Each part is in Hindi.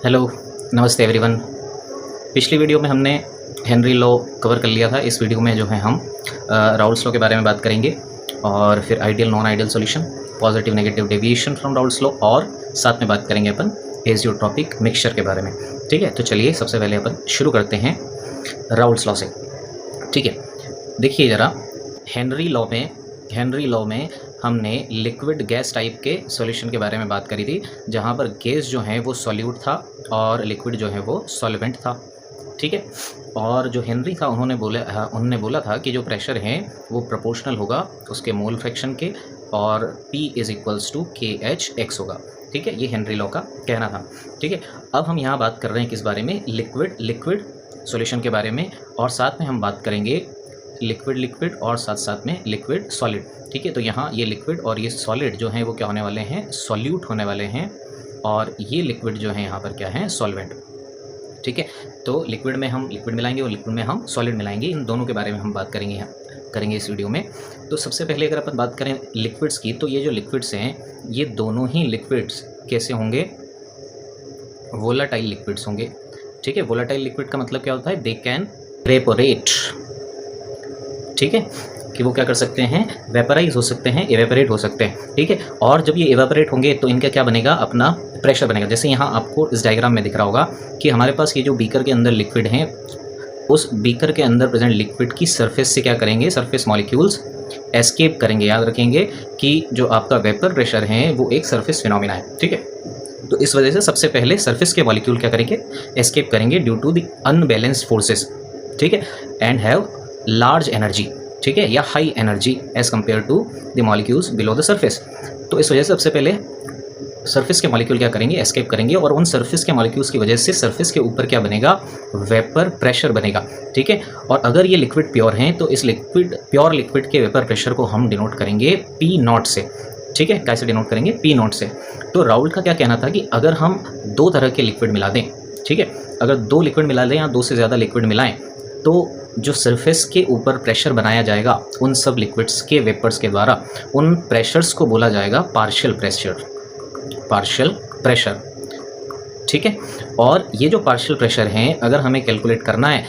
हेलो, नमस्ते एवरीवन। पिछली वीडियो में हमने हेनरी लॉ कवर कर लिया था। इस वीडियो में जो है हम राउल्स लॉ के बारे में बात करेंगे और फिर ideal non ideal solution, positive negative deviation from Raoult's law और साथ में बात करेंगे अपन एजियोट्रॉपिक मिक्सचर के बारे में। ठीक है, तो चलिए सबसे पहले अपन शुरू करते हैं राउल्स लॉ से। ठीक है, देखिए ज़रा, हेनरी लॉ में हमने लिक्विड गैस टाइप के सॉल्यूशन के बारे में बात करी थी, जहाँ पर गैस जो है वो सॉल्यूट था और लिक्विड जो है वो सॉल्वेंट था। ठीक है, और जो हेनरी था उन्होंने बोला था कि जो प्रेशर है वो प्रोपोर्शनल होगा उसके मोल फ्रैक्शन के और P is equals to KH होगा। ठीक है, ये हेनरी लॉ का कहना था। ठीक है, अब हम यहाँ बात कर रहे हैं किस बारे में, लिक्विड सॉल्यूशन के बारे में, और साथ में हम बात करेंगे लिक्विड और साथ में लिक्विड सॉलिड। ठीक है, तो यहाँ ये लिक्विड और ये सॉलिड जो हैं वो क्या होने वाले हैं, सॉल्यूट होने वाले हैं, और ये लिक्विड जो है यहाँ पर क्या है, सॉल्वेंट। ठीक है, तो लिक्विड में हम लिक्विड मिलाएंगे और लिक्विड में हम सॉलिड मिलाएंगे। इन दोनों के बारे में हम बात करेंगे इस वीडियो में। तो सबसे पहले अगर अपन बात करें लिक्विड्स की, तो ये जो लिक्विड्स हैं ये दोनों ही लिक्विड्स कैसे होंगे, वोलाटाइल लिक्विड्स होंगे। ठीक है, वोलाटाइल लिक्विड का मतलब क्या होता है, दे कैन इवेपोरेट। ठीक है, कि वो क्या कर सकते हैं, वेपराइज हो सकते हैं, इवेपोरेट हो सकते हैं। ठीक है, और जब ये इवेपोरेट होंगे तो इनका क्या बनेगा, अपना प्रेशर बनेगा। जैसे यहाँ आपको इस डायग्राम में दिख रहा होगा कि हमारे पास ये जो बीकर के अंदर लिक्विड हैं, उस बीकर के अंदर प्रेजेंट लिक्विड की सरफेस से क्या करेंगे, सरफेस मॉलिक्यूल्स एस्केप करेंगे। याद रखेंगे कि जो आपका वेपर प्रेशर है वो एक सरफेस फिनोमिना है। ठीक है, तो इस वजह से सबसे पहले सरफेस के मॉलिक्यूल क्या करेंगे, एस्केप करेंगे due to the unbalanced forces. ठीक है, एंड हैव लार्ज एनर्जी। ठीक है, या high energy as compare to the molecules below the surface. तो इस वजह से सबसे पहले सरफेस के मॉलिक्यूल क्या करेंगे, एस्केप करेंगे, और उन सरफेस के मॉलिक्यूल्स की वजह से सरफेस के ऊपर क्या बनेगा, वेपर प्रेशर बनेगा। ठीक है, और अगर ये लिक्विड प्योर हैं तो इस प्योर लिक्विड के वेपर प्रेशर को हम डिनोट करेंगे P0 से। ठीक है, कैसे डिनोट करेंगे, P0 से। तो राउल्ट का क्या कहना था कि अगर हम दो तरह के लिक्विड मिला दें, ठीक है, अगर दो लिक्विड मिला दें या दो से ज़्यादा लिक्विड मिलाएं, तो जो सरफेस के ऊपर प्रेशर बनाया जाएगा उन सब लिक्विड्स के वेपर्स के द्वारा, उन प्रेशर्स को बोला जाएगा पार्शियल प्रेशर। ठीक है, और ये जो पार्शियल प्रेशर हैं अगर हमें कैलकुलेट करना है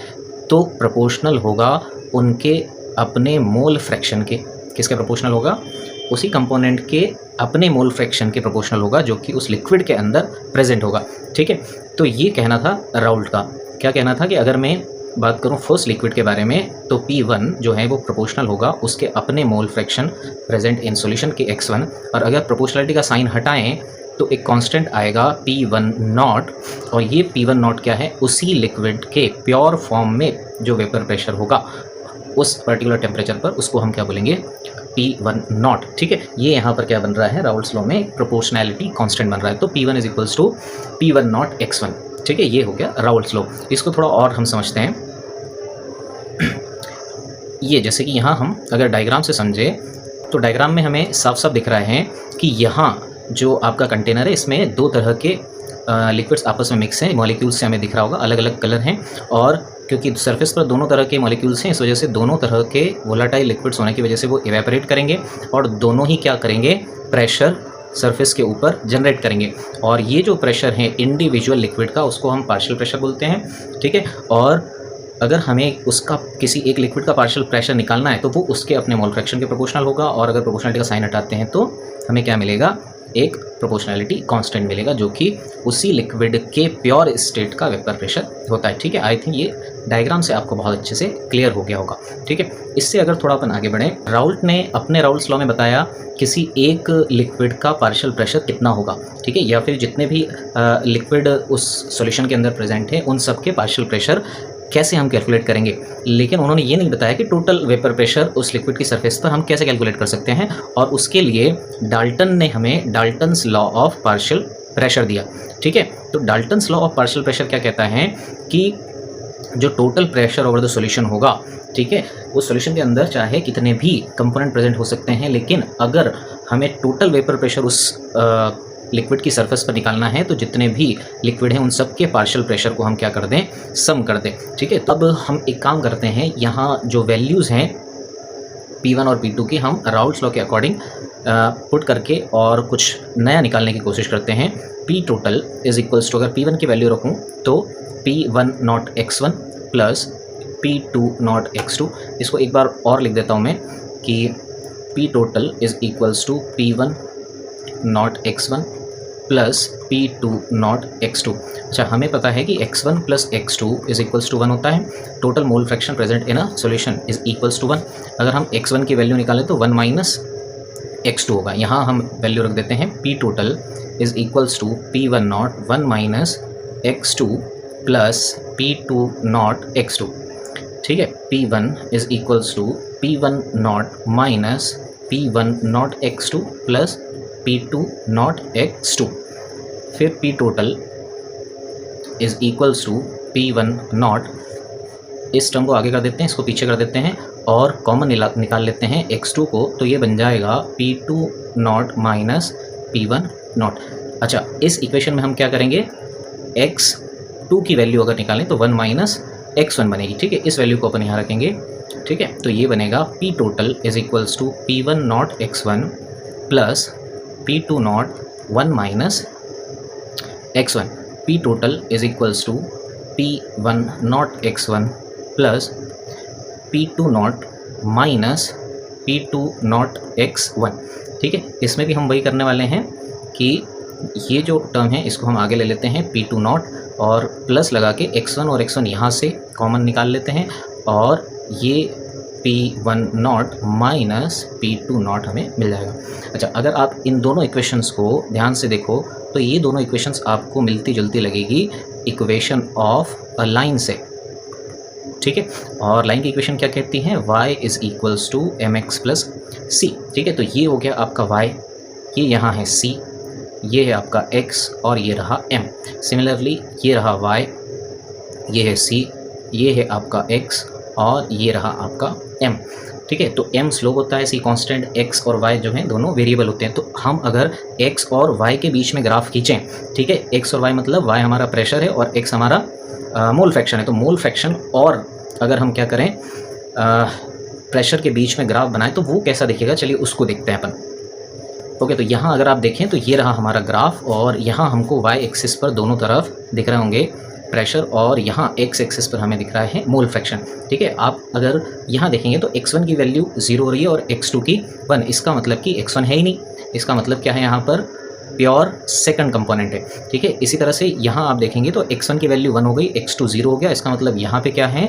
तो प्रोपोर्शनल होगा उनके अपने मोल फ्रैक्शन के। किसके प्रोपोर्शनल होगा, उसी कंपोनेंट के अपने मोल फ्रैक्शन के प्रोपोर्शनल होगा जो कि उस लिक्विड के अंदर प्रेजेंट होगा। ठीक है, तो ये कहना था राउल्ट का। क्या कहना था कि अगर मैं बात करूं फर्स्ट लिक्विड के बारे में, तो P1 जो है वो प्रोपोर्शनल होगा उसके अपने मोल फ्रैक्शन प्रेजेंट इन सॉल्यूशन के X1, और अगर प्रोपोर्शनलिटी का साइन हटाएं तो एक कांस्टेंट आएगा P1 नॉट, और ये P1 नॉट क्या है, उसी लिक्विड के प्योर फॉर्म में जो वेपर प्रेशर होगा उस पर्टिकुलर टेम्परेचर पर, उसको हम क्या बोलेंगे, P1 नॉट। ठीक है, ये यहाँ पर क्या बन रहा है, राउल्ट्स लॉ में प्रोपोर्शनैलिटी कांस्टेंट बन रहा है। तो P1 is equals to P1 naught X1। ठीक है, ये हो गया राउल्ट्स लॉ। इसको थोड़ा और हम समझते हैं। ये जैसे कि यहाँ हम अगर डायग्राम से समझे तो डायग्राम में हमें साफ साफ दिख रहा है कि यहाँ जो आपका कंटेनर है इसमें दो तरह के लिक्विड्स आपस में मिक्स हैं। मॉलिक्यूल्स से हमें दिख रहा होगा अलग अलग कलर हैं, और क्योंकि सरफेस पर दोनों तरह के मॉलिक्यूल्स हैं इस वजह से दोनों तरह के वोलाटाइल लिक्विड्स होने की वजह से वो इवेपोरेट करेंगे और दोनों ही क्या करेंगे, प्रेशर सरफेस के ऊपर जनरेट करेंगे। और ये जो प्रेशर है इंडिविजुअल लिक्विड का उसको हम पार्शियल प्रेशर बोलते हैं। ठीक है, और अगर हमें उसका किसी एक लिक्विड का पार्शियल प्रेशर निकालना है तो वो उसके अपने मोल फ्रैक्शन के प्रोपोर्शनल होगा, और अगर प्रोपोर्शनलिटी का साइन हटाते हैं तो हमें क्या मिलेगा, एक प्रोपोर्शनैलिटी कांस्टेंट मिलेगा जो कि उसी लिक्विड के प्योर स्टेट का वेपर प्रेशर होता है। ठीक है, आई थिंक ये डायग्राम से आपको बहुत अच्छे से क्लियर हो गया होगा। ठीक है, इससे अगर थोड़ा अपन आगे बढ़ें, राउल्ट ने अपने राउल्ट्स लॉ में बताया किसी एक लिक्विड का पार्शियल प्रेशर कितना होगा। ठीक है, या फिर जितने भी लिक्विड उस सॉल्यूशन के अंदर प्रेजेंट है उन सब के पार्शियल प्रेशर कैसे हम कैलकुलेट करेंगे। लेकिन उन्होंने ये नहीं बताया कि टोटल वेपर प्रेशर उस लिक्विड की सरफेस पर हम कैसे कैलकुलेट कर सकते हैं, और उसके लिए डाल्टन ने हमें Dalton's law of partial pressure दिया। ठीक है, तो Dalton's law of partial pressure क्या कहता है कि जो total pressure over the solution होगा, ठीक है, उस सॉल्यूशन के अंदर चाहे कितने भी कंपोनेंट प्रेजेंट हो सकते हैं, लेकिन अगर हमें टोटल वेपर प्रेशर उस लिक्विड की सरफेस पर निकालना है तो जितने भी लिक्विड हैं उन सब के पार्शियल प्रेशर को हम क्या कर दें, सम कर दें। ठीक है, तब हम एक काम करते हैं, यहाँ जो वैल्यूज़ हैं P1 और P2 की हम राउल्ट्स लॉ के अकॉर्डिंग पुट करके और कुछ नया निकालने की कोशिश करते हैं। P total is equals to, अगर P1 की वैल्यू रखूँ तो P1 naught x1 plus P2 naught x2। इसको एक बार और लिख देता हूँ मैं कि P total is equals to P1 naught x1 plus P2 naught x2। अच्छा, हमें पता है कि x1 plus x2 is equals to 1 होता है। Total mole fraction present in a solution is equals to 1। अगर हम x1 की वैल्यू निकालें तो 1 माइनस x2 होगा। यहाँ हम वैल्यू रख देते हैं P total is equals to P1 naught 1 minus x2 plus P2 naught x2। ठीक है, P1 is equals to P1 naught minus P1 naught x2 plus P2 naught x2। फिर P total is equals to P1 naught, इस टर्म को आगे कर देते हैं, इसको पीछे कर देते हैं और कॉमन निकाल लेते हैं x2 को, तो ये बन जाएगा P2 naught minus P1 not. अच्छा, इस इक्वेशन में हम क्या करेंगे, x2 की वैल्यू अगर निकालें तो 1 माइनस x1 बनेगी। ठीक है, इस वैल्यू को अपन यहाँ रखेंगे। ठीक है, तो ये बनेगा P total is equals to P1 naught x1 plus P2 naught 1 minus x1। P total is equals to P1 naught x1 plus P2 naught minus P2 naught x1। ठीक है, इसमें भी हम वही करने वाले हैं कि ये जो टर्म है इसको हम आगे ले लेते हैं P2 नॉट और प्लस लगा के x1 और x1 यहाँ से कॉमन निकाल लेते हैं और ये P1 naught minus P2 not हमें मिल जाएगा। अच्छा, अगर आप इन दोनों इक्वेशंस को ध्यान से देखो तो ये दोनों इक्वेशंस आपको मिलती जुलती लगेगी इक्वेशन ऑफ अ लाइन से। ठीक है, और लाइन की इक्वेशन क्या कहती है, y is equals to mx plus C. ठीक है, तो ये हो गया आपका y, ये यहाँ है c, ये है आपका x और ये रहा m। सिमिलरली ये रहा y, ये है c, ये है आपका x और ये रहा आपका m। ठीक है, तो m स्लोप होता है, c कांस्टेंट, x और y जो हैं दोनों वेरिएबल होते हैं। तो हम अगर x और y के बीच में ग्राफ खींचें, ठीक है, x और y मतलब y हमारा प्रेशर है और x हमारा मोल फ्रैक्शन है, तो मोल फ्रैक्शन और अगर हम क्या करें प्रेशर के बीच में ग्राफ बनाएं तो वो कैसा दिखेगा, चलिए उसको देखते हैं अपन। ओके, तो यहाँ अगर आप देखें तो ये रहा हमारा ग्राफ और यहाँ हमको y एक्सिस पर दोनों तरफ दिख रहे होंगे प्रेशर और यहाँ x एक्सिस पर हमें दिख रहा है मोल फ्रैक्शन। ठीक है, आप अगर यहाँ देखेंगे तो x1 की वैल्यू 0 हो रही है और x2 की 1, इसका मतलब कि x1 है ही नहीं, इसका मतलब क्या है, यहाँ पर प्योर सेकंड कंपोनेंट है। ठीक है, इसी तरह से यहाँ आप देखेंगे तो x1 की वैल्यू 1 हो गई, x2 0 हो गया, इसका मतलब यहाँ पे क्या है,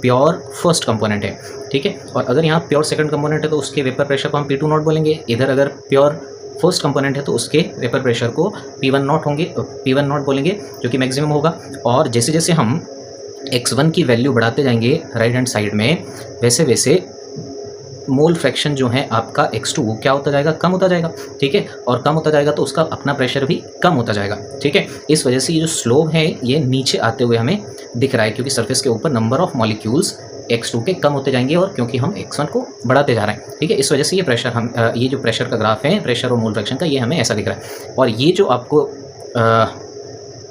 प्योर फर्स्ट कंपोनेंट है। ठीक है, और अगर यहाँ प्योर सेकंड कंपोनेंट है तो उसके वेपर प्रेशर को हम P2 नॉट बोलेंगे। इधर अगर प्योर फर्स्ट कंपोनेंट है तो उसके वेपर प्रेशर को P1 नॉट होंगे, P1 नॉट बोलेंगे जो कि मैक्सिमम होगा। और जैसे जैसे हम x1 की वैल्यू बढ़ाते जाएंगे राइट हैंड साइड में, वैसे वैसे मोल फ्रैक्शन जो है आपका x2 वो क्या होता जाएगा, कम होता जाएगा। ठीक है, और कम होता जाएगा तो उसका अपना प्रेशर भी कम होता जाएगा। ठीक है, इस वजह से ये जो स्लोप है ये नीचे आते हुए हमें दिख रहा है, क्योंकि सरफेस के ऊपर नंबर ऑफ मॉलिक्यूल्स x2 के कम होते जाएंगे और क्योंकि हम x1 को बढ़ाते जा रहे हैं। ठीक है, इस वजह से ये प्रेशर हम ये जो प्रेशर का ग्राफ है, प्रेशर और मोल फ्रैक्शन का, ये हमें ऐसा दिख रहा है। और ये जो आपको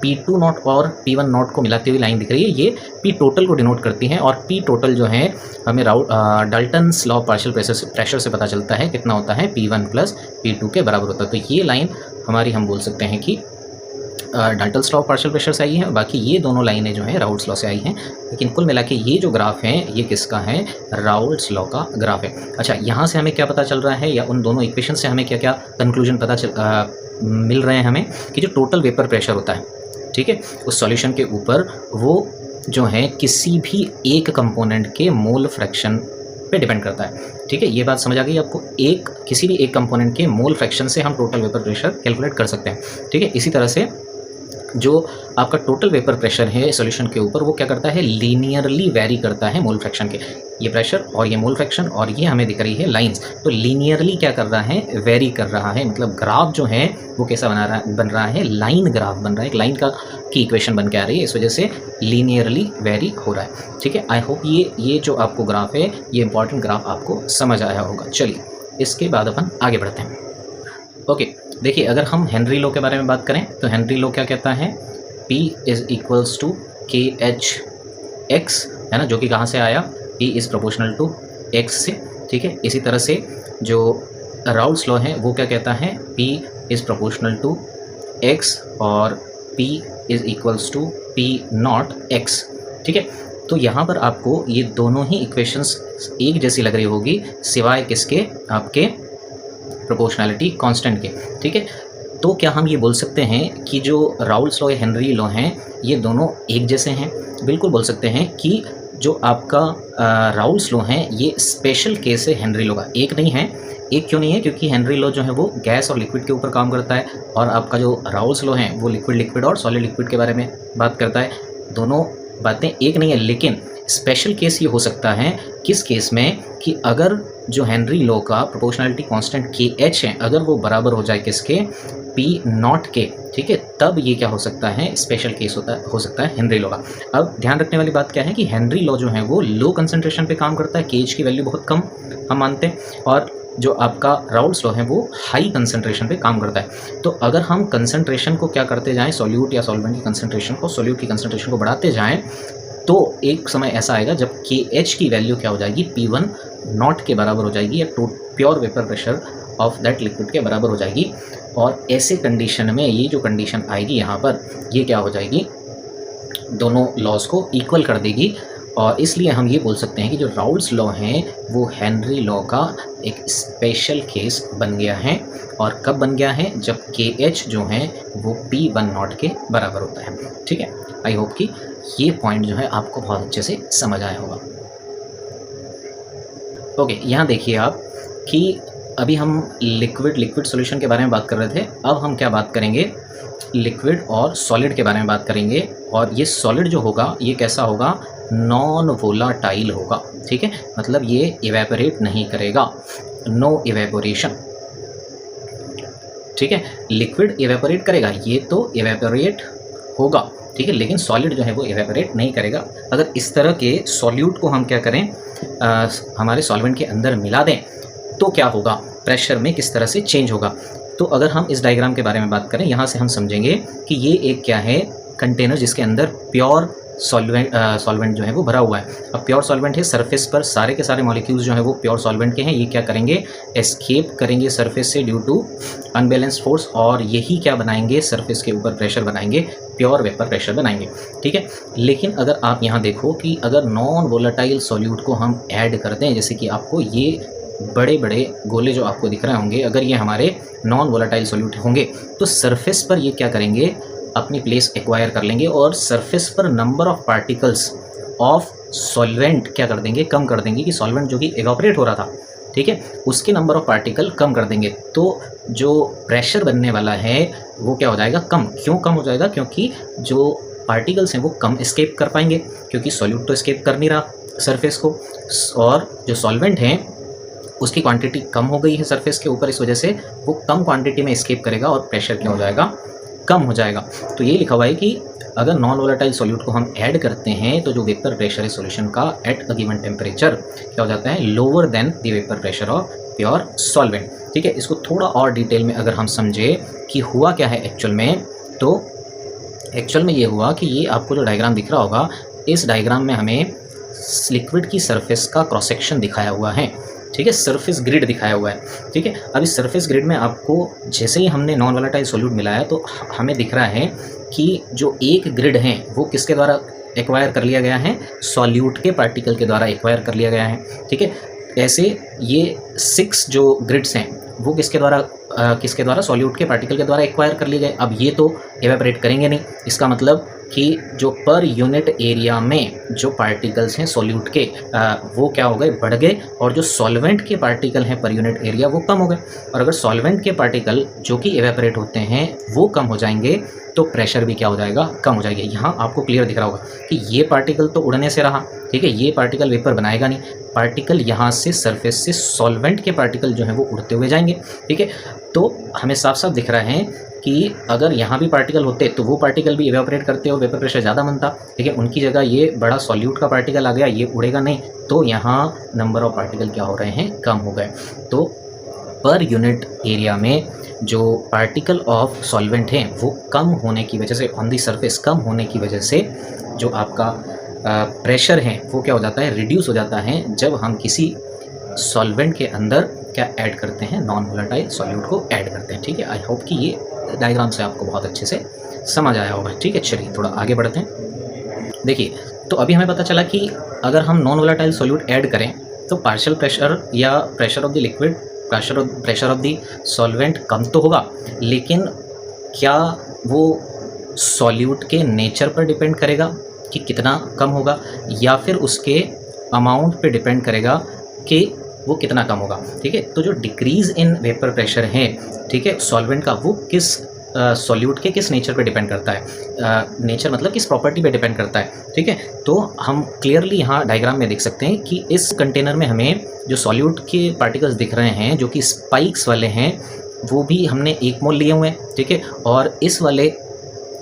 P2 नॉट और P1 नॉट को मिलाती हुई लाइन दिख रही है, ये P टोटल को डिनोट करती है। और P टोटल जो है हमें Dalton's law of partial pressure से पता चलता है कितना होता है, P1 प्लस P2 के बराबर होता है। तो ये लाइन हमारी हम बोल सकते हैं कि Dalton's law of partial pressure से आई है, बाकी ये दोनों लाइनें जो हैं राउल्ट्स लॉ से आई हैं। लेकिन कुल मिला के ये जो ग्राफ है ये किसका है, राउल्ट्स लॉ का ग्राफ है। अच्छा, यहाँ से हमें क्या पता चल रहा है, या उन दोनों इक्वेशन से हमें क्या क्या कंक्लूजन मिल रहे हैं हमें, कि जो टोटल वेपर प्रेशर होता है, ठीक है, उस सॉल्यूशन के ऊपर वो जो है किसी भी एक कंपोनेंट के मोल फ्रैक्शन पे डिपेंड करता है। ठीक है, ये बात समझ आ गई आपको, किसी भी एक कंपोनेंट के मोल फ्रैक्शन से हम टोटल वेपर प्रेशर कैलकुलेट कर सकते हैं। ठीक है, इसी तरह से जो आपका टोटल वेपर प्रेशर है सॉल्यूशन के ऊपर, वो क्या करता है, लीनियरली वेरी करता है मोल फ्रैक्शन के। ये प्रेशर और ये मोल फ्रैक्शन और ये हमें दिख रही है लाइंस, तो लीनियरली क्या कर रहा है, वेरी कर रहा है। मतलब ग्राफ जो है वो कैसा बन रहा है, लाइन ग्राफ बन रहा है, एक लाइन की इक्वेशन बन के आ रही है, इस वजह से लीनियरली वेरी हो रहा है। ठीक है, आई होप ये जो आपको ग्राफ है, ये इंपॉर्टेंट ग्राफ आपको समझ आया होगा। चलिए इसके बाद अपन आगे बढ़ते हैं। ओके, देखिए अगर हम हेनरी लॉ के बारे में बात करें तो हेनरी लॉ क्या कहता है, P is equals to KH(x) है ना, जो कि कहाँ से आया, P is proportional to x से। ठीक है, इसी तरह से जो राउल्स लॉ है वो क्या कहता है, P is proportional to X और P is equals to P naught X। ठीक है, तो यहाँ पर आपको ये दोनों ही इक्वेशंस एक जैसी लग रही होगी सिवाय किसके, आपके प्रोपोर्शनैलिटी कांस्टेंट के। ठीक है, तो क्या हम ये बोल सकते हैं कि जो राउल्स लॉ या हेनरी लॉ हैं ये दोनों एक जैसे हैं? बिल्कुल बोल सकते हैं कि जो आपका राउल्स लॉ हैं ये स्पेशल केस है हेनरी लॉ का, एक नहीं है। एक क्यों नहीं है, क्योंकि हेनरी लॉ जो है वो गैस और लिक्विड के ऊपर काम करता है और आपका जो राउल्स लॉ है वो लिक्विड और सॉलिड लिक्विड के बारे में बात करता है। दोनों बातें एक नहीं है, लेकिन स्पेशल केस ये हो सकता है किस केस में कि अगर जो हेनरी लॉ का प्रोपोर्शनैलिटी कांस्टेंट KH है अगर वो बराबर हो जाए किसके, P नॉट के। ठीक है, तब ये क्या हो सकता है, स्पेशल केस हो सकता है हेनरी लॉ का। अब ध्यान रखने वाली बात क्या है कि हेनरी लॉ जो है वो लो कंसंट्रेशन पे काम करता है, KH की वैल्यू बहुत कम हम मानते हैं, और जो आपका राउल्स लॉ है वो हाई कंसंट्रेशन पे काम करता है। तो अगर हम कंसंट्रेशन को क्या करते जाएं, सॉल्यूट या सॉल्वेंट की कंसंट्रेशन को, सॉल्यूट की कंसंट्रेशन को बढ़ाते जाएं, तो एक समय ऐसा आएगा जब KH की वैल्यू क्या हो जाएगी, P1 नॉट के बराबर हो जाएगी या pure vapour pressure of that liquid के बराबर हो जाएगी। और ऐसे कंडीशन में ये जो कंडीशन आएगी यहाँ पर, ये क्या हो जाएगी, दोनों लॉज को इक्वल कर देगी। और इसलिए हम ये बोल सकते हैं कि जो राउल्स लॉ हैं वो हेनरी लॉ का एक स्पेशल केस बन गया है। और कब बन गया है, जब KH जो है वो P1 नॉट के बराबर होता है। ठीक है, आई होप कि ये पॉइंट जो है आपको बहुत अच्छे से समझ आया होगा। ओके, यहाँ देखिए आप कि अभी हम लिक्विड सॉल्यूशन के बारे में बात कर रहे थे, अब हम क्या बात करेंगे, लिक्विड और सॉलिड के बारे में बात करेंगे। और ये सॉलिड जो होगा ये कैसा होगा, नॉन वोलाटाइल होगा। ठीक है, मतलब ये इवेपोरेट नहीं करेगा, नो इवेपोरेशन। ठीक है, लिक्विड इवेपोरेट करेगा, ये तो इवेपोरेट होगा। ठीक है, लेकिन सॉलिड जो है वो इवेपोरेट नहीं करेगा। अगर इस तरह के सॉल्यूट को हम क्या करें, हमारे सॉल्वेंट के अंदर मिला दें तो क्या होगा, प्रेशर में किस तरह से चेंज होगा। तो अगर हम इस डायग्राम के बारे में बात करें, यहाँ से हम समझेंगे कि ये एक क्या है, कंटेनर जिसके अंदर प्योर सॉल्वेंट जो है वो भरा हुआ है। अब प्योर सॉल्वेंट है, सरफेस पर सारे के सारे मॉलिक्यूल्स जो है वो प्योर सॉल्वेंट के हैं। ये क्या करेंगे, एस्केप करेंगे सरफेस से ड्यू टू अनबैलेंस्ड फोर्स, और यही क्या बनाएंगे, सरफेस के ऊपर प्रेशर बनाएंगे, प्योर वेपर प्रेशर बनाएंगे। ठीक है, लेकिन अगर आप यहाँ देखो कि अगर नॉन वोलेटाइल सॉल्यूट को हम ऐड कर दें, जैसे कि आपको ये बड़े बड़े गोले जो आपको दिख रहे होंगे, अगर ये हमारे नॉन वोलेटाइल सॉल्यूट होंगे तो सरफेस पर ये क्या करेंगे, अपनी प्लेस एक्वायर कर लेंगे और सरफेस पर number of particles of solvent क्या कर देंगे, कम कर देंगे, कि सॉल्वेंट जो कि एवापोरेट हो रहा था, ठीक है, उसके नंबर ऑफ पार्टिकल कम कर देंगे। तो जो प्रेशर बनने वाला है वो क्या हो जाएगा, कम। क्यों कम हो जाएगा, क्योंकि जो पार्टिकल्स हैं वो कम एस्केप कर पाएंगे, क्योंकि सॉल्यूट तो एस्केप कर नहीं रहा सरफेस को, और जो सॉल्वेंट हैं उसकी क्वांटिटी कम हो गई है सरफेस के ऊपर, इस वजह से वो कम क्वांटिटी में एस्केप करेगा और प्रेशर क्या हो जाएगा, कम हो जाएगा। तो ये लिखा हुआ है कि अगर नॉन वोलेटाइल सॉल्यूट को हम ऐड करते हैं तो जो वेपर प्रेशर है सॉल्यूशन का एट अ गिवन टेम्परेचर क्या हो जाता है, lower than the vapour pressure of pure solvent. ठीक है, इसको थोड़ा और डिटेल में अगर हम समझे कि हुआ क्या है एक्चुअल में, तो एक्चुअल में ये हुआ कि ये आपको जो डायग्राम दिख रहा होगा, इस डायग्राम में हमें लिक्विड की सरफेस का क्रॉस सेक्शन दिखाया हुआ है। ठीक है, सरफेस ग्रिड दिखाया हुआ है। ठीक है, अब इस सरफेस ग्रिड में आपको जैसे ही हमने नॉन वोलेटाइल सॉल्यूट मिलाया तो हमें दिख रहा है कि जो एक ग्रिड है वो किसके द्वारा एक्वायर कर लिया गया है, सॉल्यूट के पार्टिकल के द्वारा एक्वायर कर लिया गया है। ठीक है, ऐसे ये 6 जो ग्रिड्स हैं वो किसके द्वारा सॉल्यूट के पार्टिकल के द्वारा एक्वायर कर लिए गए। अब ये तो एवेपोरेट करेंगे नहीं, इसका मतलब कि जो पर यूनिट एरिया में जो पार्टिकल्स हैं सॉल्यूट के वो क्या हो गए, बढ़ गए, और जो सॉल्वेंट के पार्टिकल हैं पर यूनिट एरिया वो कम हो गए। और अगर सॉल्वेंट के पार्टिकल जो कि एवेपोरेट होते हैं वो कम हो जाएंगे तो प्रेशर भी क्या हो जाएगा, कम हो जाएगा। यहाँ आपको क्लियर दिख रहा होगा कि ये पार्टिकल तो उड़ने से रहा, ठीक है, ये पार्टिकल वेपर बनाएगा नहीं, पार्टिकल यहाँ से सरफेस से सॉल्वेंट के पार्टिकल जो हैं वो उड़ते हुए जाएंगे। ठीक है, तो हमें साफ साफ दिख रहा है कि अगर यहाँ भी पार्टिकल होते तो वो पार्टिकल भी इवेपोरेट करते हो, वेपर प्रेशर ज़्यादा बनता। ठीक है, उनकी जगह ये बड़ा सॉल्यूट का पार्टिकल आ गया, ये उड़ेगा नहीं, तो यहाँ नंबर ऑफ पार्टिकल क्या हो रहे हैं, कम हो गए। तो पर यूनिट एरिया में जो पार्टिकल ऑफ सॉल्वेंट हैं वो कम होने की वजह से, ऑन दी सरफेस कम होने की वजह से जो आपका प्रेशर है वो क्या हो जाता है, रिड्यूस हो जाता है जब हम किसी सॉल्वेंट के अंदर क्या ऐड करते हैं, नॉन वोलेटाइल सॉल्यूट को ऐड करते हैं। ठीक है, आई होप कि ये डायग्राम से आपको बहुत अच्छे से समझ आया होगा। ठीक है, चलिए थोड़ा आगे बढ़ते हैं। देखिए, तो अभी हमें पता चला कि अगर हम नॉन वोलेटाइल सॉल्यूट ऐड करें तो पार्शियल प्रेशर या pressure of the liquid, pressure of the solvent कम तो होगा, लेकिन क्या वो सॉल्यूट के नेचर पर डिपेंड करेगा कि कितना कम होगा, या फिर उसके अमाउंट पे डिपेंड करेगा कि वो कितना कम होगा। ठीक है, तो जो डिक्रीज़ इन वेपर प्रेशर है, ठीक है, सॉल्वेंट का, वो किस सॉल्यूट के किस नेचर पे डिपेंड करता है, नेचर मतलब किस प्रॉपर्टी पे डिपेंड करता है। ठीक है, तो हम क्लियरली यहाँ डायग्राम में देख सकते हैं कि इस कंटेनर में हमें जो सॉल्यूट के पार्टिकल्स दिख रहे हैं जो कि स्पाइक्स वाले हैं, वो भी हमने 1 मोल लिए हुए हैं। ठीक है, और इस वाले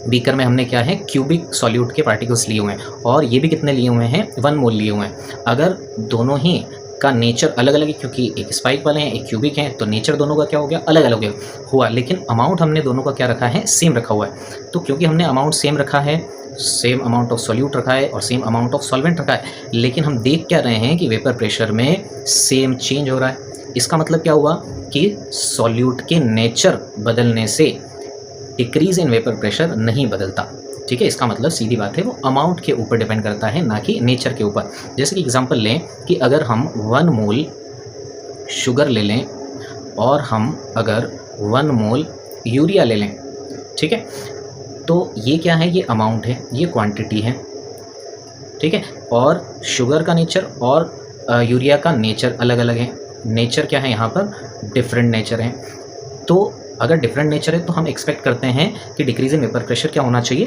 बीकर में हमने क्या है, क्यूबिक सॉल्यूट के पार्टिकल्स लिए हुए हैं, और ये भी कितने लिए हुए हैं, 1 मोल लिए हुए हैं। अगर दोनों ही का नेचर अलग अलग है, क्योंकि एक स्पाइक वाले हैं एक क्यूबिक हैं, तो नेचर दोनों का क्या हो गया, अलग अलग हुआ, लेकिन अमाउंट हमने दोनों का क्या रखा है, सेम रखा हुआ है। तो क्योंकि हमने अमाउंट सेम रखा है, सेम अमाउंट ऑफ सॉल्यूट रखा है और सेम अमाउंट ऑफ सॉल्वेंट रखा है, लेकिन हम देख क्या रहे हैं कि वेपर प्रेशर में सेम चेंज हो रहा है। इसका मतलब क्या हुआ कि सॉल्यूट के नेचर बदलने से डिक्रीज इन वेपर प्रेशर नहीं बदलता। ठीक है, इसका मतलब सीधी बात है, वो अमाउंट के ऊपर डिपेंड करता है, ना कि नेचर के ऊपर। जैसे कि एग्जांपल लें कि अगर हम 1 मोल शुगर ले लें और हम अगर 1 मोल यूरिया ले लें, ठीक है, तो ये क्या है, ये अमाउंट है, ये क्वांटिटी है। ठीक है, और शुगर का नेचर और यूरिया का नेचर अलग अलग है। नेचर क्या है यहाँ पर, डिफरेंट नेचर है। तो अगर डिफरेंट नेचर है तो हम एक्सपेक्ट करते हैं कि डिक्रीज इन वेपर प्रेशर क्या होना चाहिए,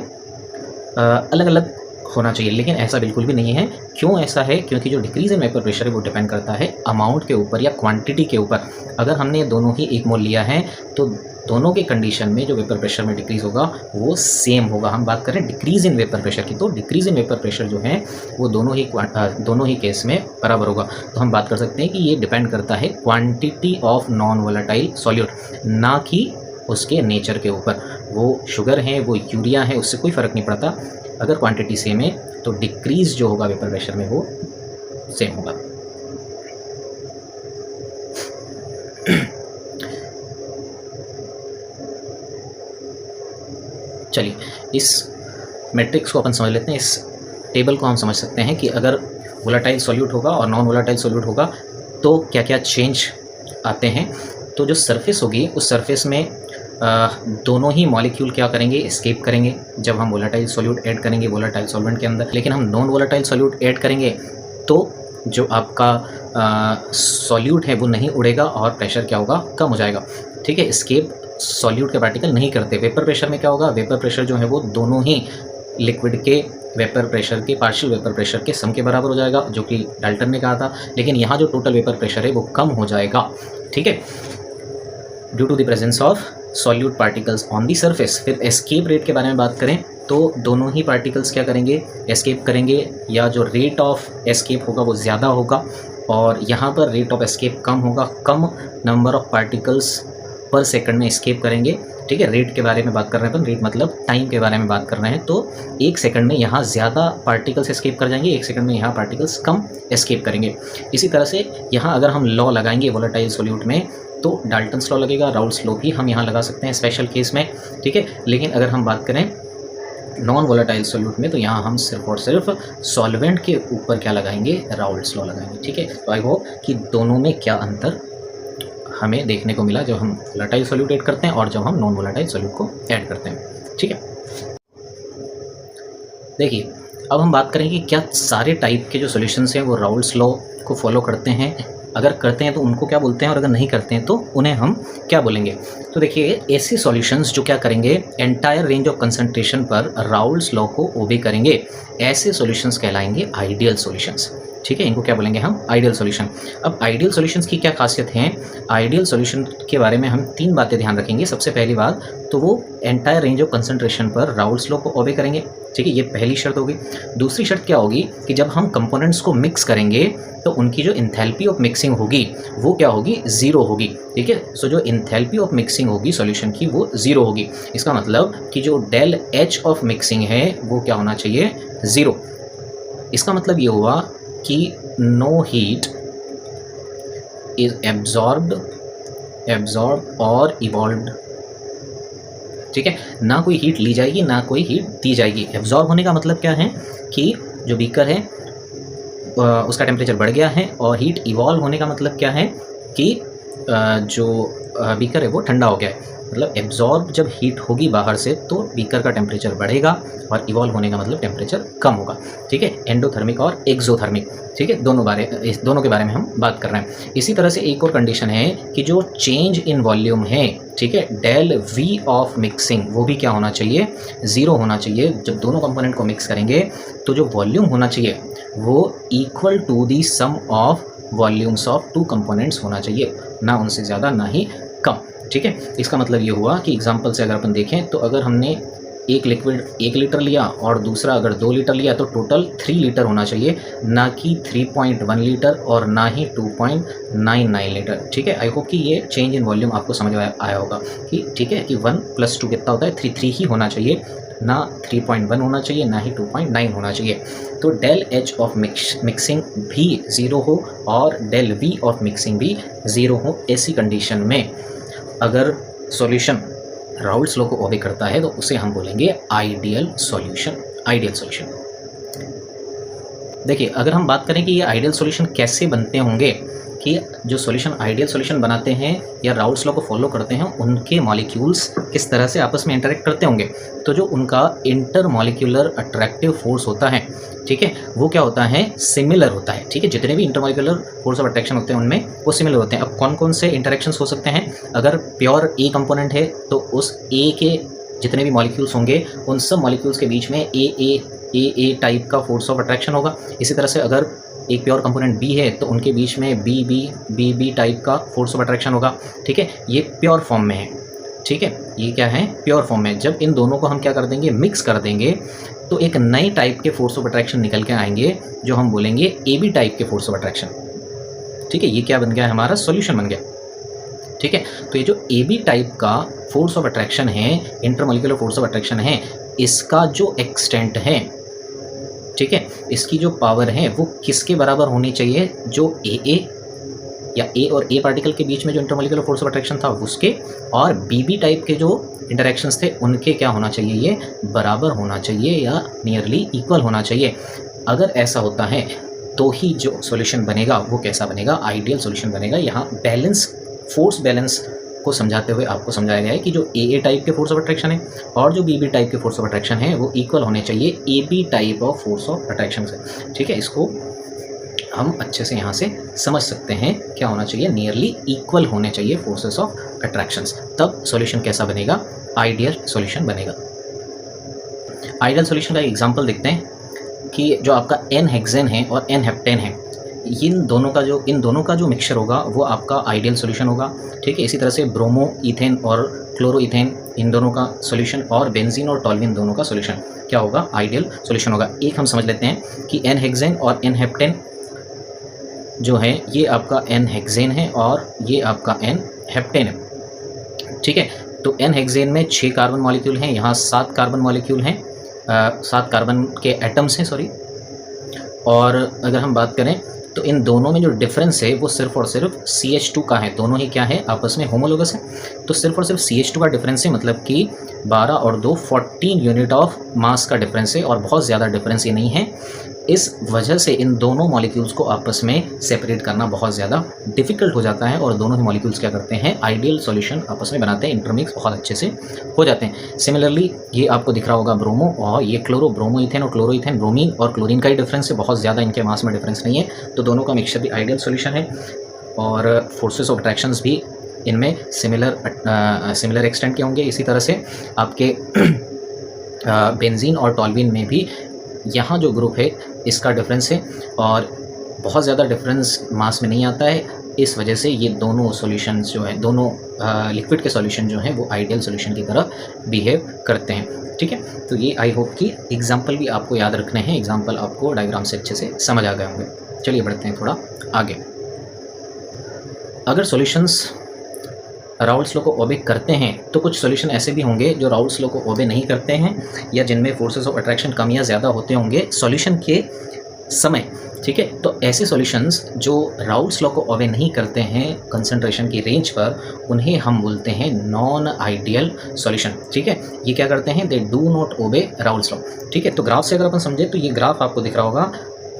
अलग अलग होना चाहिए, लेकिन ऐसा बिल्कुल भी नहीं है। क्यों ऐसा है, क्योंकि जो डिक्रीज इन वेपर प्रेशर है वो डिपेंड करता है अमाउंट के ऊपर या क्वांटिटी के ऊपर। अगर हमने दोनों ही 1 मोल लिया है तो दोनों के कंडीशन में जो वेपर प्रेशर में डिक्रीज़ होगा वो सेम होगा। हम बात करें डिक्रीज़ इन वेपर प्रेशर की, तो डिक्रीज़ इन वेपर प्रेशर जो है वो दोनों ही केस में बराबर होगा। तो हम बात कर सकते हैं कि ये डिपेंड करता है quantity of non volatile solute, ना कि उसके नेचर के ऊपर। वो शुगर है, वो यूरिया है, उससे कोई फ़र्क नहीं पड़ता। अगर क्वांटिटी सेम है तो डिक्रीज़ जो होगा वेपर प्रेशर में वो सेम होगा। चलिए इस मैट्रिक्स को अपन समझ लेते हैं। इस टेबल को हम समझ सकते हैं कि अगर वोलेटाइल सॉल्यूट होगा और नॉन वोलेटाइल सॉल्यूट होगा तो क्या क्या चेंज आते हैं। तो जो सरफेस होगी उस सरफेस में दोनों ही मॉलिक्यूल क्या करेंगे, एस्केप करेंगे जब हम वोलेटाइल सॉल्यूट ऐड करेंगे वोलेटाइल सॉल्वेंट के अंदर। लेकिन हम नॉन वोलेटाइल सॉल्यूट ऐड करेंगे तो जो आपका सॉल्यूट है वो नहीं उड़ेगा और प्रेशर क्या होगा, कम हो जाएगा। ठीक है, एस्केप सॉल्यूट के पार्टिकल नहीं करते। वेपर प्रेशर में क्या होगा, वेपर प्रेशर जो है वो दोनों ही लिक्विड के वेपर प्रेशर के, पार्शियल वेपर प्रेशर के सम के बराबर हो जाएगा, जो कि डाल्टन ने कहा था। लेकिन यहाँ जो टोटल वेपर प्रेशर है वो कम हो जाएगा। ठीक है, due to the presence of solute particles on the surface. फिर एस्केप रेट के बारे में बात करें तो दोनों ही पार्टिकल्स क्या करेंगे, एस्केप करेंगे, या जो रेट ऑफ एस्केप होगा वो ज़्यादा होगा और यहाँ पर रेट ऑफ एस्केप कम होगा। कम नंबर ऑफ पार्टिकल्स पर सेकंड में एस्केप करेंगे। ठीक है, रेट के बारे में बात कर रहे हैं अपन, रेट मतलब टाइम के बारे में बात कर रहे हैं। तो 1 सेकंड में यहाँ ज़्यादा पार्टिकल्स एस्केप कर जाएंगे, 1 सेकंड में यहाँ पार्टिकल्स कम एस्केप करेंगे। इसी तरह से यहाँ अगर हम लॉ लगाएंगे वोलेटाइल सॉल्यूट में तो डाल्टन्स लॉ लगेगा, राउल्स लॉ भी हम यहाँ लगा सकते हैं स्पेशल केस में। ठीक है, लेकिन अगर हम बात करें नॉन वोलेटाइल सॉल्यूट में तो यहाँ हम सिर्फ और सिर्फ सॉल्वेंट के ऊपर क्या लगाएंगे, राउल्स लॉ लगाएंगे। ठीक है, तो आई होप कि दोनों में क्या अंतर हमें देखने को मिला जब हम वोलेटाइल सॉल्यूट ऐड करते हैं और जब हम नॉन वोलेटाइल सॉल्यूट को ऐड करते हैं। ठीक है, देखिए अब हम बात करें कि क्या सारे टाइप के जो सॉल्यूशंस हैं वो राउल्स लॉ को फॉलो करते हैं। अगर करते हैं तो उनको क्या बोलते हैं और अगर नहीं करते हैं तो उन्हें हम क्या बोलेंगे। तो देखिए ऐसे सॉल्यूशंस जो क्या करेंगे, एंटायर रेंज ऑफ कंसंट्रेशन पर राउल्स लॉ को ओबे करेंगे, ऐसे सॉल्यूशंस कहलाएंगे आइडियल सॉल्यूशंस। ठीक है, इनको क्या बोलेंगे हम, आइडियल सॉल्यूशन। अब आइडियल सॉल्यूशंस की क्या खासियत है, आइडियल सॉल्यूशन के बारे में हम 3 बातें ध्यान रखेंगे। सबसे पहली बात तो वो एंटायर रेंज ऑफ कंसंट्रेशन पर राउल्स लॉ को ओबे करेंगे। ठीक है, ये पहली शर्त होगी। दूसरी शर्त क्या होगी कि जब हम कंपोनेंट्स को मिक्स करेंगे तो उनकी जो इंथैल्पी ऑफ मिक्सिंग होगी वो क्या होगी, 0 होगी। ठीक है, सो जो इंथैल्पी ऑफ मिक्सिंग होगी सॉल्यूशन की वो 0 होगी। इसका मतलब कि जो डेल एच ऑफ मिक्सिंग है वो क्या होना चाहिए, 0। इसका मतलब ये हुआ कि नो हीट इज एब्जॉर्ब्ड और इवॉल्व्ड। ठीक है, ना कोई हीट ली जाएगी ना कोई हीट दी जाएगी। एब्जॉर्ब होने का मतलब क्या है कि जो बीकर है उसका टेम्परेचर बढ़ गया है, और हीट इवॉल्व होने का मतलब क्या है कि जो बीकर है वो ठंडा हो गया है। मतलब एब्जॉर्ब जब हीट होगी बाहर से तो बीकर का टेम्परेचर बढ़ेगा, और इवॉल्व होने का मतलब टेम्परेचर कम होगा। ठीक है, एंडोथर्मिक और एक्सोथर्मिक। ठीक है, इस दोनों के बारे में हम बात कर रहे हैं। इसी तरह से एक और कंडीशन है कि जो चेंज इन वॉल्यूम है, ठीक है, डेल वी ऑफ मिक्सिंग, वो भी क्या होना चाहिए, ज़ीरो होना चाहिए। जब दोनों कंपोनेंट को मिक्स करेंगे तो जो वॉल्यूम होना चाहिए वो equal to the sum of volumes of two components होना चाहिए, ना उनसे ज़्यादा ना ही कम। ठीक है, इसका मतलब ये हुआ कि एग्जांपल से अगर अपन देखें तो अगर हमने एक लिक्विड 1 लीटर लिया और दूसरा अगर 2 लीटर लिया तो टोटल 3 लीटर होना चाहिए, ना कि 3.1 लीटर और ना ही 2.99 लीटर। ठीक है, आई होप कि ये चेंज इन वॉल्यूम आपको समझ आया होगा कि ठीक है कि 1 + 2 कितना होता है, 3 ही होना चाहिए, ना 3.1 होना चाहिए ना ही 2.9 होना चाहिए। तो डेल एच ऑफ मिक्सिंग भी ज़ीरो हो और डेल वी ऑफ मिक्सिंग भी ज़ीरो हो। ऐसी कंडीशन में अगर सॉल्यूशन राउल्ट्स लॉ को ओबे करता है तो उसे हम बोलेंगे आइडियल सॉल्यूशन। आइडियल सॉल्यूशन, देखिए अगर हम बात करें कि ये आइडियल सॉल्यूशन कैसे बनते होंगे, कि जो सॉल्यूशन आइडियल सॉल्यूशन बनाते हैं या राउल्ट्स लॉ को फॉलो करते हैं, उनके मॉलिक्यूल्स किस तरह से आपस में इंटरेक्ट करते होंगे। तो जो उनका इंटर मॉलिक्यूलर अट्रैक्टिव फोर्स होता है, ठीक है, वो क्या होता है, सिमिलर होता है। ठीक है, जितने भी इंटरमॉलिक्यूलर फोर्स ऑफ अट्रैक्शन होते हैं उनमें वो सिमिलर होते हैं। अब कौन कौन से इंटरेक्शंस हो सकते हैं, अगर प्योर ए कंपोनेंट है तो उस ए के जितने भी मॉलिक्यूल्स होंगे उन सब मॉलिक्यूल्स के बीच में ए टाइप का फोर्स ऑफ अट्रैक्शन होगा। इसी तरह से अगर एक प्योर कंपोनेंट बी है तो उनके बीच में बी टाइप का फोर्स ऑफ अट्रैक्शन होगा। ठीक है, ये प्योर फॉर्म में है। ठीक है, ये क्या है, प्योर फॉर्म में। जब इन दोनों को हम क्या कर देंगे, मिक्स कर देंगे, तो एक नए टाइप के फोर्स ऑफ अट्रैक्शन निकल के आएंगे जो हम बोलेंगे ए बी टाइप के फोर्स ऑफ अट्रैक्शन। ठीक है, ये क्या बन गया, हमारा सॉल्यूशन बन गया। ठीक है, तो ये जो ए बी टाइप का फोर्स ऑफ अट्रैक्शन है, इंटरमॉलिक्यूलर फोर्स ऑफ अट्रैक्शन है, इसका जो एक्सटेंट है, ठीक है, इसकी जो पावर है वो किसके बराबर होनी चाहिए, जो ए या ए और ए पार्टिकल के बीच में जो इंटरमॉलिक्यूलर फोर्स ऑफ अट्रैक्शन था उसके, और बी टाइप के जो इंटरेक्शंस थे उनके क्या होना चाहिए, ये बराबर होना चाहिए या नियरली इक्वल होना चाहिए। अगर ऐसा होता है तो ही जो सॉल्यूशन बनेगा वो कैसा बनेगा, आइडियल सॉल्यूशन बनेगा। यहाँ बैलेंस, फोर्स बैलेंस को समझाते हुए आपको समझाया गया है कि जो ए टाइप के फोर्स ऑफ अट्रैक्शन है और जो बी टाइप के फोर्स ऑफ अट्रैक्शन है वो इक्वल होने चाहिए A B type of force of attraction से। ठीक है, इसको हम अच्छे से यहाँ से समझ सकते हैं, क्या होना चाहिए, नियरली इक्वल होने चाहिए फोर्सेस ऑफ अट्रैक्शंस, तब सॉल्यूशन कैसा बनेगा, आइडियल सॉल्यूशन बनेगा। आइडियल सॉल्यूशन का एग्जांपल देखते हैं कि जो आपका एन हेक्सेन है और एन हेप्टेन है, इन दोनों का जो मिक्सचर होगा वो आपका आइडियल सॉल्यूशन होगा। ठीक है, इसी तरह से ब्रोमो इथेन और क्लोरो इथेन, इन दोनों का सॉल्यूशन, और बेंजीन और टॉल्विन दोनों का सॉल्यूशन क्या होगा, आइडियल सॉल्यूशन होगा। एक हम समझ लेते हैं कि एन हेक्सेन और एन हेप्टेन जो है, ये आपका एन हेक्सेन है और ये आपका एन हेप्टेन है। ठीक है, तो एन हेक्सेन में 6 कार्बन मॉलिक्यूल हैं, यहाँ 7 कार्बन मॉलिक्यूल हैं, 7 कार्बन के एटम्स हैं, सॉरी। और अगर हम बात करें तो इन दोनों में जो डिफरेंस है वो सिर्फ और सिर्फ CH2 का है। दोनों ही क्या है, आपस में होमोलोगस है, तो सिर्फ और सिर्फ CH2 का डिफरेंस है, मतलब कि 12 और 2 14 यूनिट ऑफ मास का डिफरेंस है, और बहुत ज़्यादा डिफरेंस ये नहीं है। इस वजह से इन दोनों मॉलिक्यूल्स को आपस में सेपरेट करना बहुत ज़्यादा डिफ़िकल्ट हो जाता है, और दोनों ही मॉलिक्यूल्स क्या करते हैं, आइडियल सॉल्यूशन आपस में बनाते हैं, इंटरमिक्स बहुत अच्छे से हो जाते हैं। सिमिलरली ये आपको दिख रहा होगा ब्रोमो और ये क्लोरो, ब्रोमो इथेन और क्लोरो इथेन, ब्रोमीन और क्लोरीन का ही डिफरेंस है, बहुत ज़्यादा इनके मास में डिफरेंस नहीं है, तो दोनों का मिक्सचर भी आइडियल सॉल्यूशन है। और फोर्सेस ऑफ अट्रैक्शंस भी इनमें सिमिलर एक्सटेंट के होंगे। इसी तरह से आपके बेंजीन और टॉल्विन में भी यहाँ जो ग्रुप है इसका डिफरेंस है, और बहुत ज़्यादा डिफरेंस मास में नहीं आता है। इस वजह से ये दोनों सॉल्यूशंस जो है, दोनों लिक्विड के सॉल्यूशन जो हैं वो आइडियल सॉल्यूशन की तरह बिहेव करते हैं। ठीक है, तो ये आई होप कि एग्जाम्पल भी आपको याद रखने हैं, एग्जाम्पल आपको डायग्राम से अच्छे से समझ आ गए होंगे। चलिए बढ़ते हैं थोड़ा आगे। अगर सॉल्यूशंस राउल्ट्स लॉ को ओबे करते हैं तो कुछ सॉल्यूशन ऐसे भी होंगे जो राउल्ट्स लॉ को ओबे नहीं करते हैं, या जिनमें फोर्सेस ऑफ अट्रैक्शन कम या ज़्यादा होते होंगे। सॉल्यूशन के समय। ठीक है, तो ऐसे सॉल्यूशंस जो राउल्स लॉ को ओबे नहीं करते हैं कंसंट्रेशन की रेंज पर, उन्हें हम बोलते हैं नॉन आइडियल सॉल्यूशन। ठीक है, ये क्या करते हैं, they do not obey Raoult's law. ठीक है, तो ग्राफ से अगर अपन समझे तो ये ग्राफ आपको दिख रहा होगा,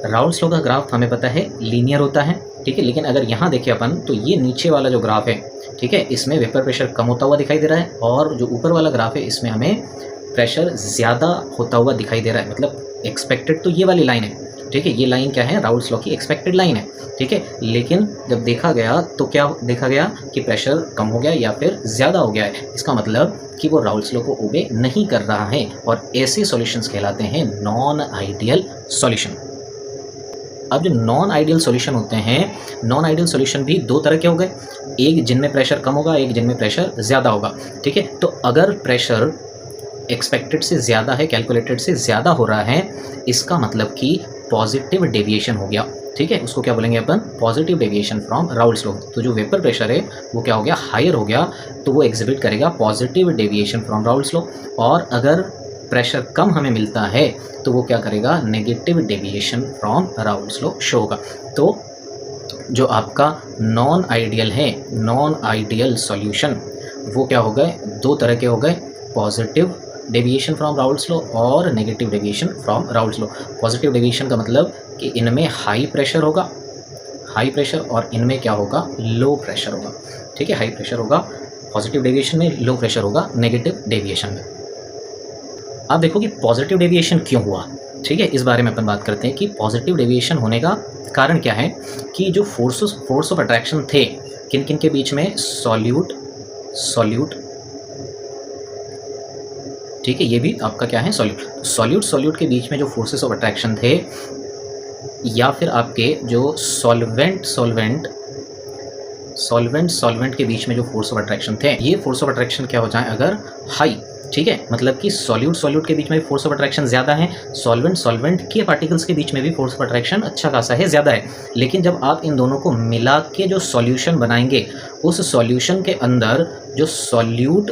राउल्स लॉ का ग्राफ हमें पता है लीनियर होता है। ठीक है, लेकिन अगर यहाँ देखें अपन तो ये नीचे वाला जो ग्राफ है, ठीक है, इसमें वेपर प्रेशर कम होता हुआ दिखाई दे रहा है, और जो ऊपर वाला ग्राफ है इसमें हमें प्रेशर ज़्यादा होता हुआ दिखाई दे रहा है। मतलब एक्सपेक्टेड तो ये वाली लाइन है, ठीक है, ये लाइन क्या है, राउल्स लॉ की एक्सपेक्टेड लाइन है। ठीक है, लेकिन जब देखा गया तो क्या देखा गया कि प्रेशर कम हो गया या फिर ज़्यादा हो गया है। इसका मतलब कि वो राउल्स लॉ को ओबे नहीं कर रहा है, और ऐसे सॉल्यूशंस कहलाते हैं नॉन आइडियल सॉल्यूशन। अब जो नॉन आइडियल सॉल्यूशन होते हैं, नॉन आइडियल सॉल्यूशन भी दो तरह के हो गए, एक जिनमें प्रेशर कम होगा, एक जिनमें प्रेशर ज़्यादा होगा। ठीक है, तो अगर प्रेशर एक्सपेक्टेड से ज़्यादा है, कैलकुलेटेड से ज़्यादा हो रहा है, इसका मतलब कि पॉजिटिव डेविएशन हो गया। ठीक है, उसको क्या बोलेंगे अपन, positive deviation from Raoult's law. तो जो वेपर प्रेशर है वो क्या हो गया, हायर हो गया, तो वो एग्जिबिट करेगा positive deviation from Raoult's law. और अगर प्रेशर कम हमें मिलता है तो वो क्या करेगा, negative deviation from Raoult's law show होगा। तो जो आपका नॉन आइडियल है, नॉन आइडियल सॉल्यूशन, वो क्या हो गए, दो तरह के हो गए, positive deviation from Raoult's law और negative deviation from Raoult's law. Positive deviation का मतलब कि इनमें हाई प्रेशर होगा, हाई प्रेशर, और इनमें क्या होगा, लो प्रेशर होगा। ठीक है, हाई प्रेशर होगा पॉजिटिव डेविएशन में, लो प्रेशर होगा नेगेटिव डेविएशन में। अब देखो कि पॉजिटिव डेविएशन क्यों हुआ। ठीक है, इस बारे में अपन बात करते हैं कि पॉजिटिव डेविएशन होने का कारण क्या है, कि जो फोर्स ऑफ अट्रैक्शन थे किन किन के बीच में, सॉल्यूट, ठीक है, ये भी आपका क्या है, सॉल्यूट के बीच में जो फोर्सेस ऑफ अट्रैक्शन थे, या फिर आपके जो सॉल्वेंट के बीच में जो फोर्स ऑफ अट्रैक्शन थे, ये फोर्स ऑफ अट्रैक्शन क्या हो जाए अगर हाई। ठीक है, मतलब कि सॉल्यूट के बीच में भी फोर्स ऑफ अट्रैक्शन ज़्यादा है, सॉल्वेंट के पार्टिकल्स के बीच में भी फोर्स ऑफ अट्रैक्शन अच्छा खासा है, ज़्यादा है। लेकिन जब आप इन दोनों को मिला के जो सॉल्यूशन बनाएंगे, उस सॉल्यूशन के अंदर जो सॉल्यूट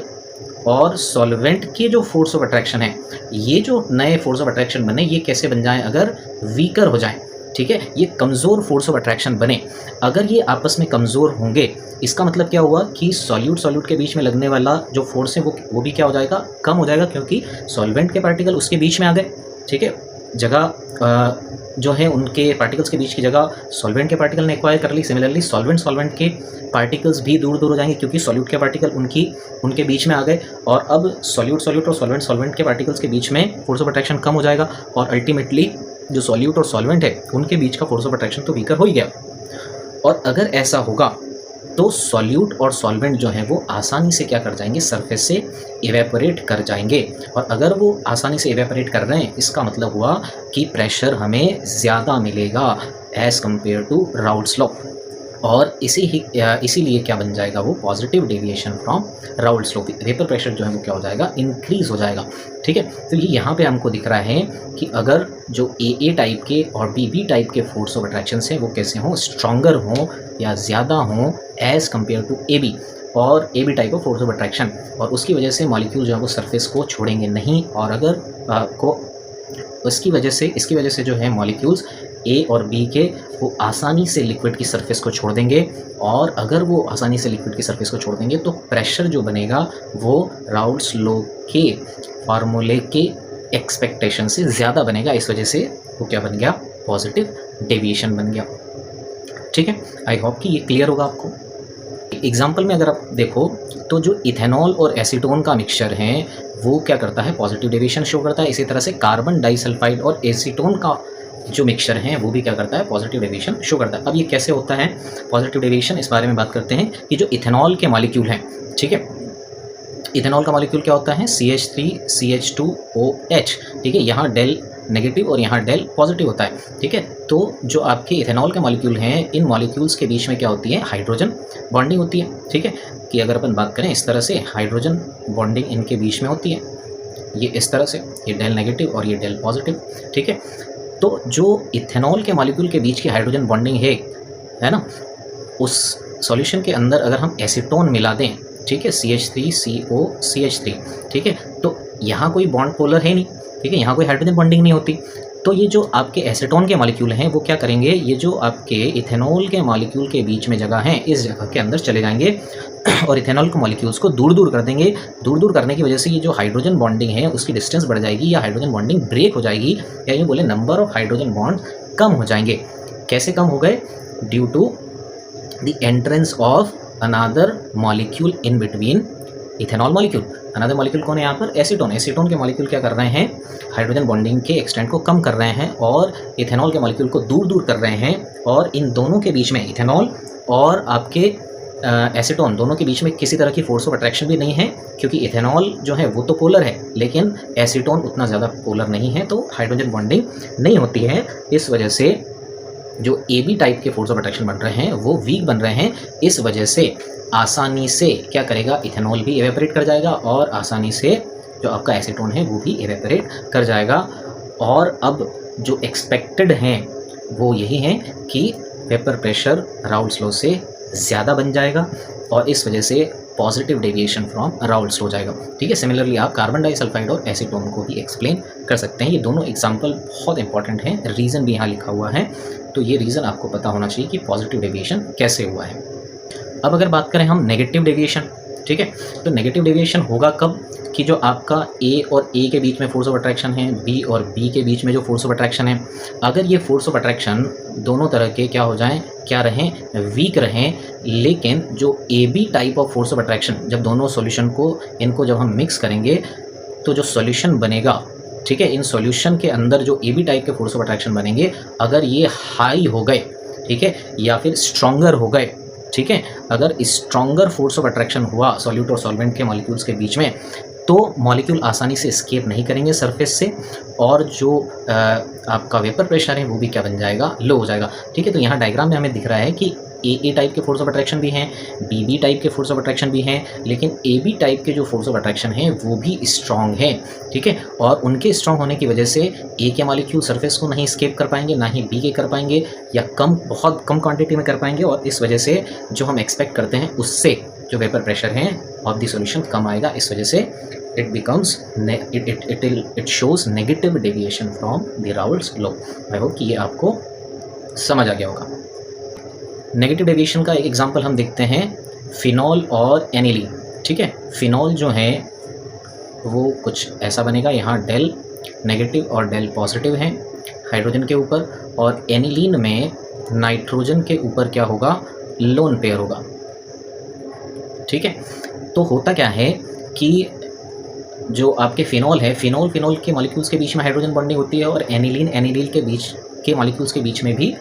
और सॉल्वेंट के जो फोर्स ऑफ अट्रैक्शन है, ये जो नए फोर्स ऑफ अट्रैक्शन बने, ये कैसे बन जाएं, अगर वीकर हो जाएं। ठीक है, ये कमज़ोर फोर्स ऑफ अट्रैक्शन बने। अगर ये आपस में कमज़ोर होंगे, इसका मतलब क्या हुआ कि सॉल्यूट के बीच में लगने वाला जो फोर्स है वो भी क्या हो जाएगा, कम हो जाएगा, क्योंकि सॉल्वेंट के पार्टिकल उसके बीच में आ गए। ठीक है, जगह जो है उनके पार्टिकल्स के बीच की जगह सॉल्वेंट के पार्टिकल ने एक्वायर कर ली। सिमिलरली सॉल्वेंट के पार्टिकल्स भी दूर दूर हो जाएंगे, क्योंकि सॉल्यूट के पार्टिकल उनके बीच में आ गए, और अब सॉल्यूट और सॉल्वेंट के पार्टिकल्स के बीच में फोर्स ऑफ अट्रैक्शन कम हो जाएगा, और अल्टीमेटली जो सॉल्यूट और सॉल्वेंट है उनके बीच का फोर्स ऑफ अट्रैक्शन तो वीकर हो ही गया। और अगर ऐसा होगा तो सॉल्यूट और सॉल्वेंट जो है वो आसानी से क्या कर जाएंगे, सरफेस से इवेपोरेट कर जाएंगे। और अगर वो आसानी से इवेपोरेट कर रहे हैं, इसका मतलब हुआ कि प्रेशर हमें ज़्यादा मिलेगा as compare to Raoult's law, और इसीलिए क्या बन जाएगा, वो positive deviation from Raoult's law. Vapour pressure जो है वो क्या हो जाएगा, इंक्रीज़ हो जाएगा। ठीक है, तो ये यहाँ पे हमको दिख रहा है कि अगर जो ए टाइप के और बी टाइप के फोर्स ऑफ अट्रैक्शंस हैं वो कैसे हों, स्ट्रॉन्गर हों या ज़्यादा हों as compare to A B और A B type of force of attraction, और उसकी वजह से मॉलिक्यूल जो है वो सरफेस को छोड़ेंगे नहीं, और अगर इसकी वजह से जो है मॉलिक्यूल्स ए और बी के वो आसानी से लिक्विड की सरफेस को छोड़ देंगे, और अगर वो आसानी से लिक्विड की सरफेस को छोड़ देंगे तो प्रेशर जो बनेगा वो राउल्स लॉ के फार्मूले के एक्सपेक्टेशन से ज़्यादा बनेगा। इस वजह से वो क्या बन गया, पॉजिटिव डेविएशन बन गया। ठीक है, आई होप कि ये क्लियर होगा आपको। एग्जाम्पल में अगर आप देखो तो जो इथेनॉल और एसीटोन का मिक्सचर है वो क्या करता है, पॉजिटिव डेविएशन शो करता है। इसी तरह से कार्बन डाइसल्फाइड और एसीटोन का जो मिक्सचर है वो भी क्या करता है, पॉजिटिव डेविएशन शो करता है। अब ये कैसे होता है पॉजिटिव डेविएशन, इस बारे में बात करते हैं कि जो इथेनॉल के मॉलिक्यूल हैं, ठीक है, इथेनॉल का मॉलिक्यूल क्या होता है, CH3CH2OH। ठीक है, यहाँ डेल नेगेटिव और यहाँ डेल पॉजिटिव होता है। ठीक है, तो जो आपके इथेनॉल के मॉलिक्यूल हैं, इन मॉलिक्यूल्स के बीच में क्या होती है, हाइड्रोजन बॉन्डिंग होती है। ठीक है, कि अगर अपन बात करें इस तरह से, हाइड्रोजन बॉन्डिंग इनके बीच में होती है, ये इस तरह से, ये डेल नेगेटिव और ये डेल पॉजिटिव। ठीक है, तो जो इथेनॉल के मॉलिक्यूल के बीच की हाइड्रोजन बॉन्डिंग है ना, उस सॉल्यूशन के अंदर अगर हम एसीटोन मिला दें, ठीक है, CH3COCH3, ठीक है, तो यहाँ कोई बॉन्ड पोलर है नहीं। ठीक है, यहाँ कोई हाइड्रोजन बॉन्डिंग नहीं होती। तो ये जो आपके एसीटोन के मॉलिक्यूल हैं वो क्या करेंगे, ये जो आपके इथेनॉल के मॉलिक्यूल के बीच में जगह है इस जगह के अंदर चले जाएंगे और इथेनॉल के मॉलिक्यूल्स को दूर दूर कर देंगे। दूर दूर करने की वजह से ये जो हाइड्रोजन बॉन्डिंग है उसकी डिस्टेंस बढ़ जाएगी या हाइड्रोजन बॉन्डिंग ब्रेक हो जाएगी, या ये बोले नंबर ऑफ हाइड्रोजन बॉन्ड कम हो जाएंगे। कैसे कम हो गए? Due to the entrance of another molecule in between ethanol molecule. Another molecule कौन है यहाँ पर? एसीटोन। एसीटोन के मॉलिक्यूल क्या कर रहे हैं? हाइड्रोजन बॉन्डिंग के एक्सटेंट को कम कर रहे हैं और इथेनॉल के मॉलिक्यूल को दूर दूर कर रहे हैं, और इन दोनों के बीच में, इथेनॉल और आपके एसीटोन दोनों के बीच में किसी तरह की फोर्स ऑफ अट्रैक्शन भी नहीं है, क्योंकि इथेनॉल जो है वो तो पोलर है लेकिन एसीटोन उतना ज़्यादा पोलर नहीं है, तो हाइड्रोजन बॉन्डिंग नहीं होती है। इस वजह से जो AB टाइप के फोर्स ऑफ अट्रैक्शन बन रहे हैं वो वीक बन रहे हैं। इस वजह से आसानी से क्या करेगा, इथेनॉल भी एवेपोरेट कर जाएगा और आसानी से जो आपका एसीटोन है वो भी एवेपोरेट कर जाएगा। और अब जो एक्सपेक्टेड हैं वो यही है कि वेपर प्रेशर राउल्ट्स लॉ से ज़्यादा बन जाएगा और इस वजह से positive deviation from Raoult's law हो जाएगा। ठीक है, सिमिलरली आप कार्बन डाइसल्फाइड और एसीटोन को भी एक्सप्लेन कर सकते हैं। ये दोनों एग्जाम्पल बहुत इंपॉर्टेंट हैं, रीज़न भी यहाँ लिखा हुआ है, तो ये रीज़न आपको पता होना चाहिए कि पॉजिटिव डेविएशन कैसे हुआ है। अब अगर बात करें हम नेगेटिव डेविएशन, ठीक है, तो नेगेटिव डेविएशन होगा कब कि जो आपका A और A के बीच में फोर्स ऑफ अट्रैक्शन है, B और B के बीच में जो फोर्स ऑफ अट्रैक्शन है, अगर ये फोर्स ऑफ अट्रैक्शन दोनों तरह के क्या हो जाएं, क्या रहें, वीक रहें, लेकिन जो AB type of force of attraction, जब दोनों सॉल्यूशन को इनको जब हम मिक्स करेंगे तो जो सॉल्यूशन बनेगा, ठीक है, इन सॉल्यूशन के अंदर जो AB टाइप के फोर्स ऑफ अट्रैक्शन बनेंगे, अगर ये हाई हो गए, ठीक है, या फिर स्ट्रॉन्गर हो गए, ठीक है, अगर स्ट्रॉन्गर फोर्स ऑफ अट्रैक्शन हुआ सॉल्यूट और सॉल्वेंट के मॉलिक्यूल्स के बीच में, तो मॉलिक्यूल आसानी से एस्केप नहीं करेंगे सरफेस से, और जो आपका वेपर प्रेशर है वो भी क्या बन जाएगा, लो हो जाएगा। ठीक है, तो यहाँ डायग्राम में हमें दिख रहा है कि AA टाइप के फोर्स ऑफ अट्रैक्शन भी हैं, BB टाइप के फोर्स ऑफ अट्रैक्शन भी हैं, लेकिन AB टाइप के जो फोर्स ऑफ अट्रैक्शन हैं वो भी स्ट्रॉन्ग हैं। ठीक है, और उनके स्ट्रॉन्ग होने की वजह से A के मॉलिक्यूल सरफेस को नहीं स्केप कर पाएंगे, ना ही B के कर पाएंगे, या बहुत कम क्वांटिटी में कर पाएंगे, और इस वजह से जो हम एक्सपेक्ट करते हैं उससे जो वेपर प्रेशर है ऑफ द सॉल्यूशन कम आएगा। इस वजह से it shows negative deviation from the Raoult's law। I hope कि ये आपको समझ आ गया होगा। नेगेटिव डेविएशन का एक एग्जांपल हम देखते हैं, फिनॉल और एनिलीन। ठीक है, फिनॉल जो है वो कुछ ऐसा बनेगा, यहाँ डेल नेगेटिव और डेल पॉजिटिव है हाइड्रोजन के ऊपर, और एनिलीन में नाइट्रोजन के ऊपर क्या होगा, लोन पेयर होगा। ठीक है, तो होता क्या है कि जो आपके फिनॉल है, फिनॉल के मॉलिक्यूल्स के बीच में हाइड्रोजन बॉन्डिंग होती है, और एनिलीन के बीच के मॉलिक्यूल्स के बीच में भी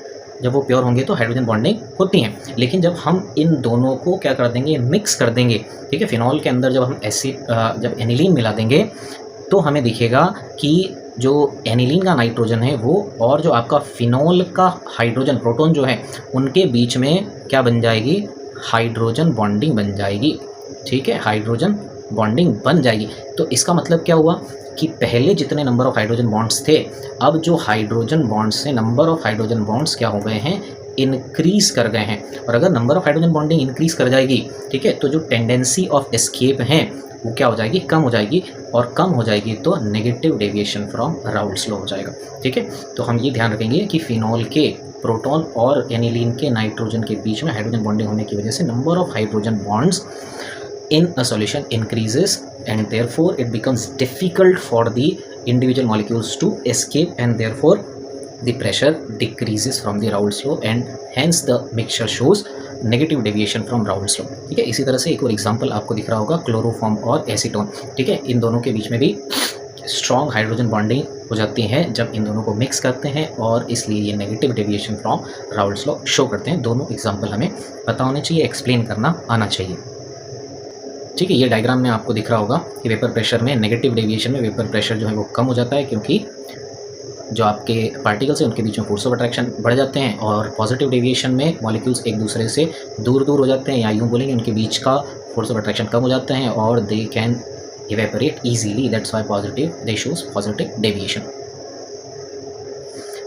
जब वो प्योर होंगे तो हाइड्रोजन बॉन्डिंग होती हैं। लेकिन जब हम इन दोनों को क्या कर देंगे, मिक्स कर देंगे, ठीक है, फिनॉल के अंदर जब हम जब एनिलीन मिला देंगे तो हमें दिखेगा कि जो एनिलीन का नाइट्रोजन है वो और जो आपका फिनॉल का हाइड्रोजन प्रोटॉन जो है उनके बीच में क्या बन जाएगी, हाइड्रोजन बॉन्डिंग बन जाएगी। ठीक है, हाइड्रोजन बॉन्डिंग बन जाएगी। तो इसका मतलब क्या हुआ कि पहले जितने नंबर ऑफ हाइड्रोजन बॉन्ड्स थे, अब जो हाइड्रोजन बॉन्ड्स से नंबर ऑफ हाइड्रोजन बॉन्ड्स क्या हो गए हैं, इंक्रीज कर गए हैं। और अगर number of hydrogen bonding increase कर जाएगी, ठीक है, तो जो टेंडेंसी ऑफ एस्केप है वो क्या हो जाएगी, कम हो जाएगी, और कम हो जाएगी तो negative deviation from Raoult's law हो जाएगा। ठीक है, तो हम ये ध्यान रखेंगे कि फिनॉल के प्रोटॉन और एनिलीन के नाइट्रोजन के बीच में हाइड्रोजन बॉन्डिंग होने की वजह से number of hydrogen bonds in a solution increases, and therefore it becomes difficult for the individual molecules to escape, and therefore the pressure decreases from the Raoult's law, and hence the mixture shows negative deviation from Raoult's law। ठीक है, इसी तरह से एक और एग्जांपल आपको दिख रहा होगा, क्लोरोफॉर्म और एसीटोन। ठीक है, इन दोनों के बीच में भी स्ट्रॉन्ग हाइड्रोजन बॉन्डिंग हो जाती है जब इन दोनों को मिक्स करते हैं, और इसलिए ये negative deviation from Raoult's law show करते हैं। दोनों एग्जाम्पल हमें पता होने चाहिए, एक्सप्लेन करना आना चाहिए। ठीक है, ये डायग्राम में आपको दिख रहा होगा कि वेपर प्रेशर में, नेगेटिव डेविएशन में वेपर प्रेशर जो है वो कम हो जाता है, क्योंकि जो आपके पार्टिकल्स हैं उनके बीच में फोर्स ऑफ अट्रैक्शन बढ़ जाते हैं, और पॉजिटिव डेविएशन में मॉलिक्यूल्स एक दूसरे से दूर दूर हो जाते हैं, या यूँ बोलेंगे उनके बीच का फोर्स ऑफ अट्रैक्शन कम हो जाते हैं, और they can evaporate easily. That's why positive they shows positive deviation.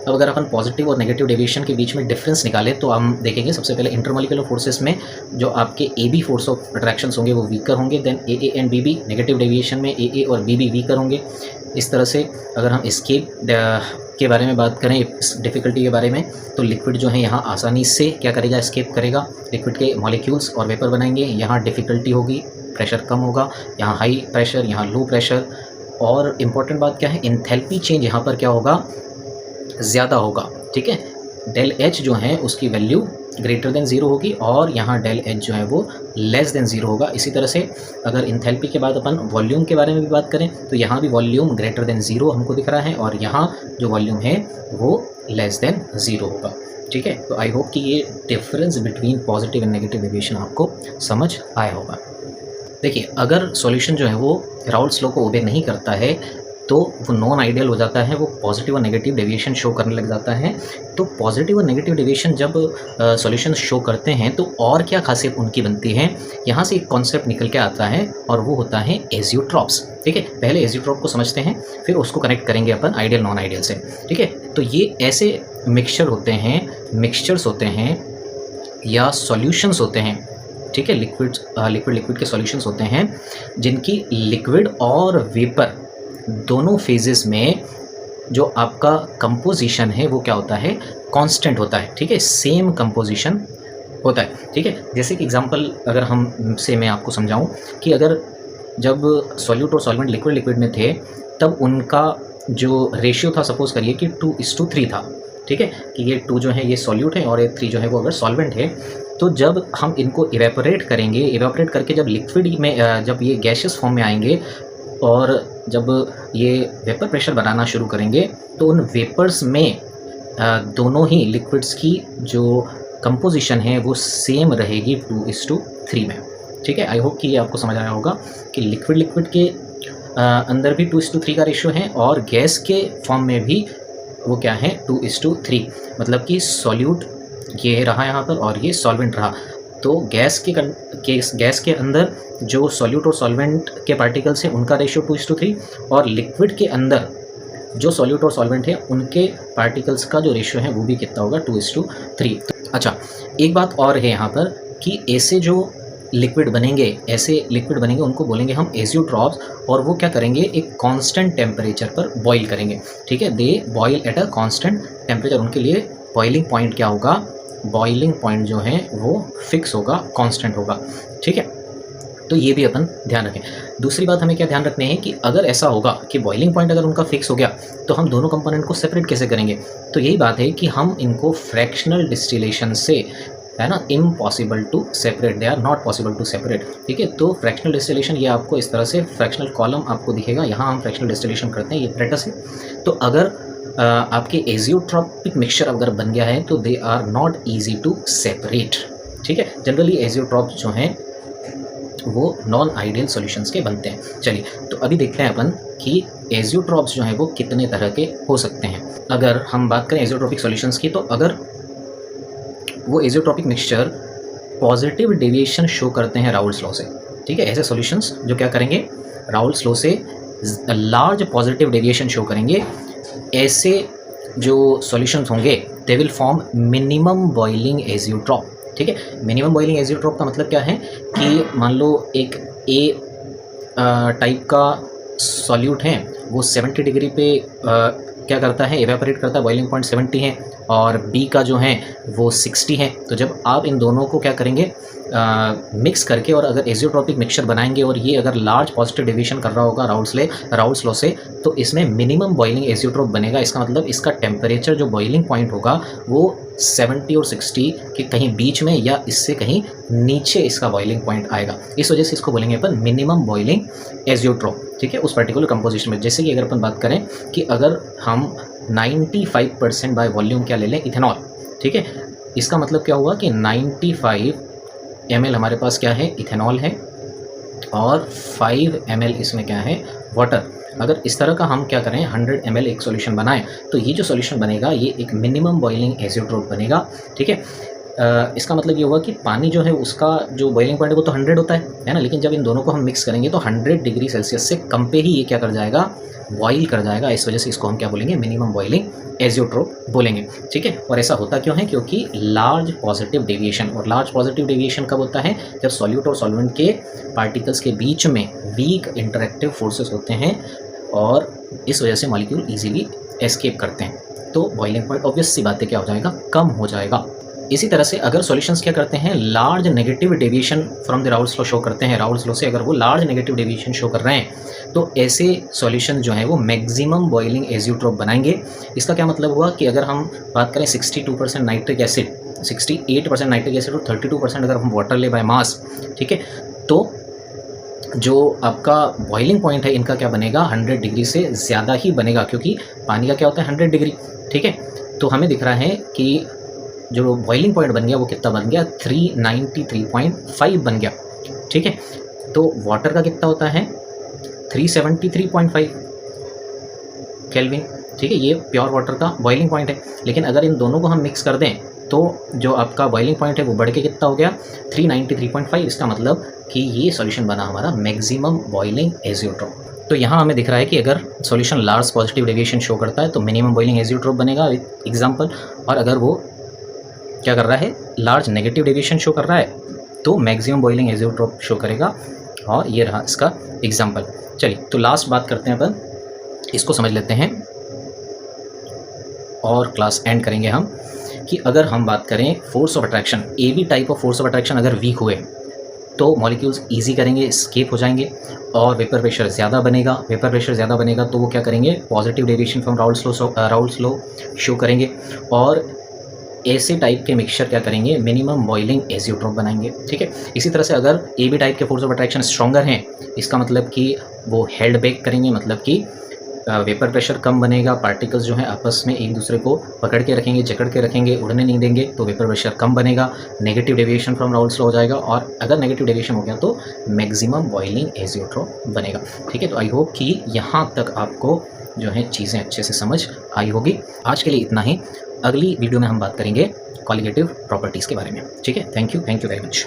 अब अगर अपन पॉजिटिव और नेगेटिव डेविएशन के बीच में डिफरेंस निकालें तो हम देखेंगे, सबसे पहले इंटरमॉलिक्यूलर फोर्सेस में जो आपके AB फोर्स ऑफ अट्रैक्शंस होंगे वो वीकर होंगे, then AA and BB। Negative deviation में AA और BB वीकर होंगे। इस तरह से अगर हम एस्केप के बारे में बात करें, इस डिफ़िकल्टी के बारे में, तो लिक्विड जो है यहाँ आसानी से क्या करेगा, एस्केप करेगा, लिक्विड के मॉलिक्यूल्स और वेपर बनाएंगे। यहाँ डिफ़िकल्टी होगी, प्रेशर कम होगा, यहाँ हाई प्रेशर, यहाँ लो प्रेशर। और इम्पॉर्टेंट बात क्या है, इंथैल्पी चेंज यहाँ पर क्या होगा, ज़्यादा होगा। ठीक है, डेल एच जो है उसकी वैल्यू ग्रेटर देन ज़ीरो होगी और यहाँ डेल एच जो है वो लेस देन ज़ीरो होगा। इसी तरह से अगर इंथैल्पी के बाद अपन वॉल्यूम के बारे में भी बात करें तो यहाँ भी वॉल्यूम ग्रेटर देन ज़ीरो हमको दिख रहा है और यहाँ जो वॉल्यूम है वो लेस देन ज़ीरो होगा। ठीक है, तो आई होप कि ये difference between positive and negative deviation आपको समझ आया होगा। देखिए, अगर सॉल्यूशन जो है वो राउल्ट्स लॉ को ओबे नहीं करता है तो वो नॉन आइडियल हो जाता है, वो पॉजिटिव और नेगेटिव डेविएशन शो करने लग जाता है। तो पॉजिटिव और नेगेटिव डेविएशन जब सॉल्यूशन शो करते हैं तो और क्या खासियत उनकी बनती है, यहाँ से एक कॉन्सेप्ट निकल के आता है और वो होता है एजियोट्रॉप्स। ठीक है, पहले एजियोट्रॉप को समझते हैं, फिर उसको कनेक्ट करेंगे अपन आइडियल नॉन आइडियल से। ठीक है, तो ये ऐसे मिक्सचर्स होते हैं या सॉल्यूशंस होते हैं। ठीक है, लिक्विड के सॉल्यूशंस होते हैं जिनकी लिक्विड और वेपर दोनों फेजेस में जो आपका कंपोजिशन है वो क्या होता है, कांस्टेंट होता है। ठीक है, सेम कंपोजिशन होता है। ठीक है, जैसे कि एग्जांपल अगर मैं आपको समझाऊं कि अगर जब सॉल्यूट और सॉल्वेंट लिक्विड में थे तब उनका जो रेशियो था, सपोज करिए कि 2:3 था। ठीक है, कि ये 2 जो है ये सॉल्यूट है और ये 3 जो है वो अगर सॉल्वेंट है, तो जब हम इनको इवेपोरेट करेंगे, इवेपोरेट करके जब लिक्विड में जब ये गैसियस फॉर्म में आएंगे और जब ये वेपर प्रेशर बनाना शुरू करेंगे तो उन वेपर्स में दोनों ही लिक्विड्स की जो कंपोजिशन है वो सेम रहेगी 2:3 में। ठीक है, आई होप कि ये आपको समझ आया होगा कि लिक्विड के अंदर भी 2:3 का रेशियो है और गैस के फॉर्म में भी वो क्या है, 2:3। मतलब कि सॉल्यूट ये रहा यहाँ पर और ये सॉल्वेंट रहा। तो गैस के अंदर जो सॉल्यूट और सॉल्वेंट के पार्टिकल्स हैं उनका रेशियो 2:3 और लिक्विड के अंदर जो सॉल्यूट और सॉल्वेंट है उनके पार्टिकल्स का जो रेशियो है वो भी कितना होगा, 2:3। अच्छा, एक बात और है यहाँ पर कि ऐसे लिक्विड बनेंगे उनको बोलेंगे हम एजियोट्रॉप्स और वो क्या करेंगे, एक कांस्टेंट टेम्परेचर पर बॉईल करेंगे। ठीक है, they boil at a constant temperature. उनके लिए बॉइलिंग पॉइंट क्या होगा, बॉइलिंग पॉइंट जो है वो फिक्स होगा, कांस्टेंट होगा। ठीक है, तो ये भी अपन ध्यान रखें। दूसरी बात हमें क्या ध्यान रखने हैं कि अगर ऐसा होगा कि बॉइलिंग पॉइंट अगर उनका फिक्स हो गया तो हम दोनों कंपोनेंट को सेपरेट कैसे करेंगे। तो यही बात है कि हम इनको फ्रैक्शनल डिस्टिलेशन से, है ना, impossible to separate, they are not possible to separate. ठीक है, तो फ्रैक्शनल डिस्टिलेशन ये आपको इस तरह से फ्रैक्शनल कॉलम आपको दिखेगा, यहाँ हम फ्रैक्शनल डिस्टिलेशन करते हैं, ये प्रेटस है। तो अगर आपके एजियोट्रॉपिक मिक्सचर अगर बन गया है तो they are not easy to separate. ठीक है, जनरली एजियोट्रॉप्स जो हैं वो नॉन आइडियल सॉल्यूशंस के बनते हैं। चलिए, तो अभी देखते हैं अपन कि एजियोट्रॉप्स जो हैं वो कितने तरह के हो सकते हैं। अगर हम बात करें एजियोट्रॉपिक सॉल्यूशंस की, तो अगर वो azeotropic mixture positive deviation show करते हैं राउल्ट्स लॉ से, ठीक है, ऐसे सॉल्यूशंस जो क्या करेंगे, राउल्ट्स लॉ से लार्ज पॉजिटिव डेविएशन शो करेंगे, ऐसे जो सॉल्यूशंस होंगे they will form minimum boiling azeotrope. ठीक है, मिनिमम बॉइलिंग एजियोट्रॉप का मतलब क्या है कि मान लो एक ए टाइप का सॉल्यूट है, वो 70 डिग्री पे क्या करता है, एवेपोरेट करता है, बॉइलिंग पॉइंट 70 है, और बी का जो है वो 60 है। तो जब आप इन दोनों को क्या करेंगे, मिक्स करके और अगर एजियोट्रॉपिक मिक्सचर बनाएंगे और ये अगर लार्ज पॉजिटिव डेविएशन कर रहा होगा राउल्ट्स लॉ से, तो इसमें मिनिमम बॉइलिंग एजियोट्रॉप बनेगा। इसका मतलब इसका टेम्परेचर जो बॉइलिंग पॉइंट होगा वो 70 और 60 के कहीं बीच में या इससे कहीं नीचे इसका बॉइलिंग पॉइंट आएगा। इस वजह से इसको बोलेंगे अपन मिनिमम बॉइलिंग एजियोट्रॉप। ठीक है, उस पर्टिकुलर कंपोजिशन में। जैसे कि अगर अपन बात करें कि अगर हम 95% बाय वॉल्यूम क्या ले लें, इथेनॉल। ठीक है, इसका मतलब क्या हुआ कि 95 ml हमारे पास क्या है, इथेनॉल है, और 5 ml इसमें क्या है, वाटर। अगर इस तरह का हम क्या करें, 100 ml एक सॉल्यूशन बनाएं, तो ये जो सॉल्यूशन बनेगा ये एक मिनिमम बॉइलिंग एजियोट्रॉप बनेगा। ठीक है, इसका मतलब ये होगा कि पानी जो है उसका जो बॉइलिंग पॉइंट है वो तो 100 होता है ना, लेकिन जब इन दोनों को हम मिक्स करेंगे तो 100 डिग्री सेल्सियस से कम पे ही ये क्या कर जाएगा, बॉइल कर जाएगा। इस वजह से इसको हम क्या बोलेंगे, मिनिमम बॉइलिंग एजियोट्रॉप बोलेंगे। ठीक है, और ऐसा होता क्यों है, क्योंकि लार्ज पॉजिटिव डेविएशन, और लार्ज पॉजिटिव डेविएशन कब होता है, जब सॉल्यूट और सॉल्वेंट के पार्टिकल्स के बीच में वीक इंटरैक्टिव फोर्सेस होते हैं और इस वजह से मॉलिक्यूल ईजिली एस्केप करते हैं। तो बॉइलिंग पॉइंट ऑब्वियस सी बात है क्या हो जाएगा, कम हो जाएगा। इसी तरह से अगर सॉल्यूशंस क्या करते हैं, large negative deviation from the Raoul's law show करते हैं, राउल्स लॉ से अगर वो लार्ज नेगेटिव डेविएशन शो कर रहे हैं तो ऐसे सॉल्यूशन जो हैं वो मैक्सिमम बॉइलिंग एजियोट्रोप बनाएंगे। इसका क्या मतलब हुआ कि अगर हम बात करें 62% नाइट्रिक एसिड, 68% नाइट्रिक एसिड और 32% अगर हम वाटर ले बाय मास, ठीक है, तो जो आपका बॉइलिंग पॉइंट है इनका क्या बनेगा, 100 डिग्री से ज़्यादा ही बनेगा, क्योंकि पानी का क्या होता है 100 डिग्री, ठीक है। तो हमें दिख रहा है कि जो बॉइलिंग पॉइंट बन गया वो कितना बन गया, 393.5 बन गया, ठीक है। तो वाटर का कितना होता है 373.5 केल्विन, ठीक है, ये प्योर वाटर का बॉइलिंग पॉइंट है। लेकिन अगर इन दोनों को हम मिक्स कर दें तो जो आपका बॉइलिंग पॉइंट है वो बढ़ के कितना हो गया 393.5। इसका मतलब कि ये सॉल्यूशन बना हमारा मैक्सिमम बॉइलिंग एजियोट्रोप। तो यहाँ हमें दिख रहा है कि अगर solution large positive deviation show करता है तो मिनिमम बॉइलिंग एजियोट्रोप बनेगा एग्जाम्पल, और अगर वो क्या कर रहा है लार्ज नेगेटिव डेविएशन शो कर रहा है तो मैक्सिमम बॉइलिंग एजियोट्रोप शो करेगा, और ये रहा इसका एग्जाम्पल। चलिए तो लास्ट बात करते हैं अपन, इसको समझ लेते हैं और क्लास एंड करेंगे हम, कि अगर हम बात करें force of attraction, A B type of force of attraction अगर वीक हुए तो मॉलिक्यूल्स इजी करेंगे, स्केप हो जाएंगे, और वेपर प्रेशर ज़्यादा बनेगा। वेपर प्रेशर ज़्यादा बनेगा तो वो क्या करेंगे, positive deviation from Raoult's law show करेंगे, और ऐसे टाइप के मिक्सचर क्या करेंगे, मिनिमम बॉइलिंग एजियोट्रोप बनाएंगे, ठीक है। इसी तरह से अगर ए बी टाइप के फोर्स ऑफ अट्रैक्शन स्ट्रॉन्गर हैं, इसका मतलब कि वो हेल्ड बैक करेंगे, मतलब कि वेपर प्रेशर कम बनेगा, पार्टिकल्स जो हैं आपस में एक दूसरे को पकड़ के रखेंगे, जकड़ के रखेंगे, उड़ने नहीं देंगे, तो वेपर प्रेशर कम बनेगा, negative deviation from Raoult's law हो जाएगा, और अगर नेगेटिव डेविएशन हो गया तो मैक्सिमम बॉइलिंग एजियोट्रोप बनेगा, ठीक है। तो आई होप कि यहाँ तक आपको जो है चीज़ें अच्छे से समझ आई होगी। आज के लिए इतना ही, अगली वीडियो में हम बात करेंगे कॉलिगेटिव प्रॉपर्टीज़ के बारे में, ठीक है। Thank you very much.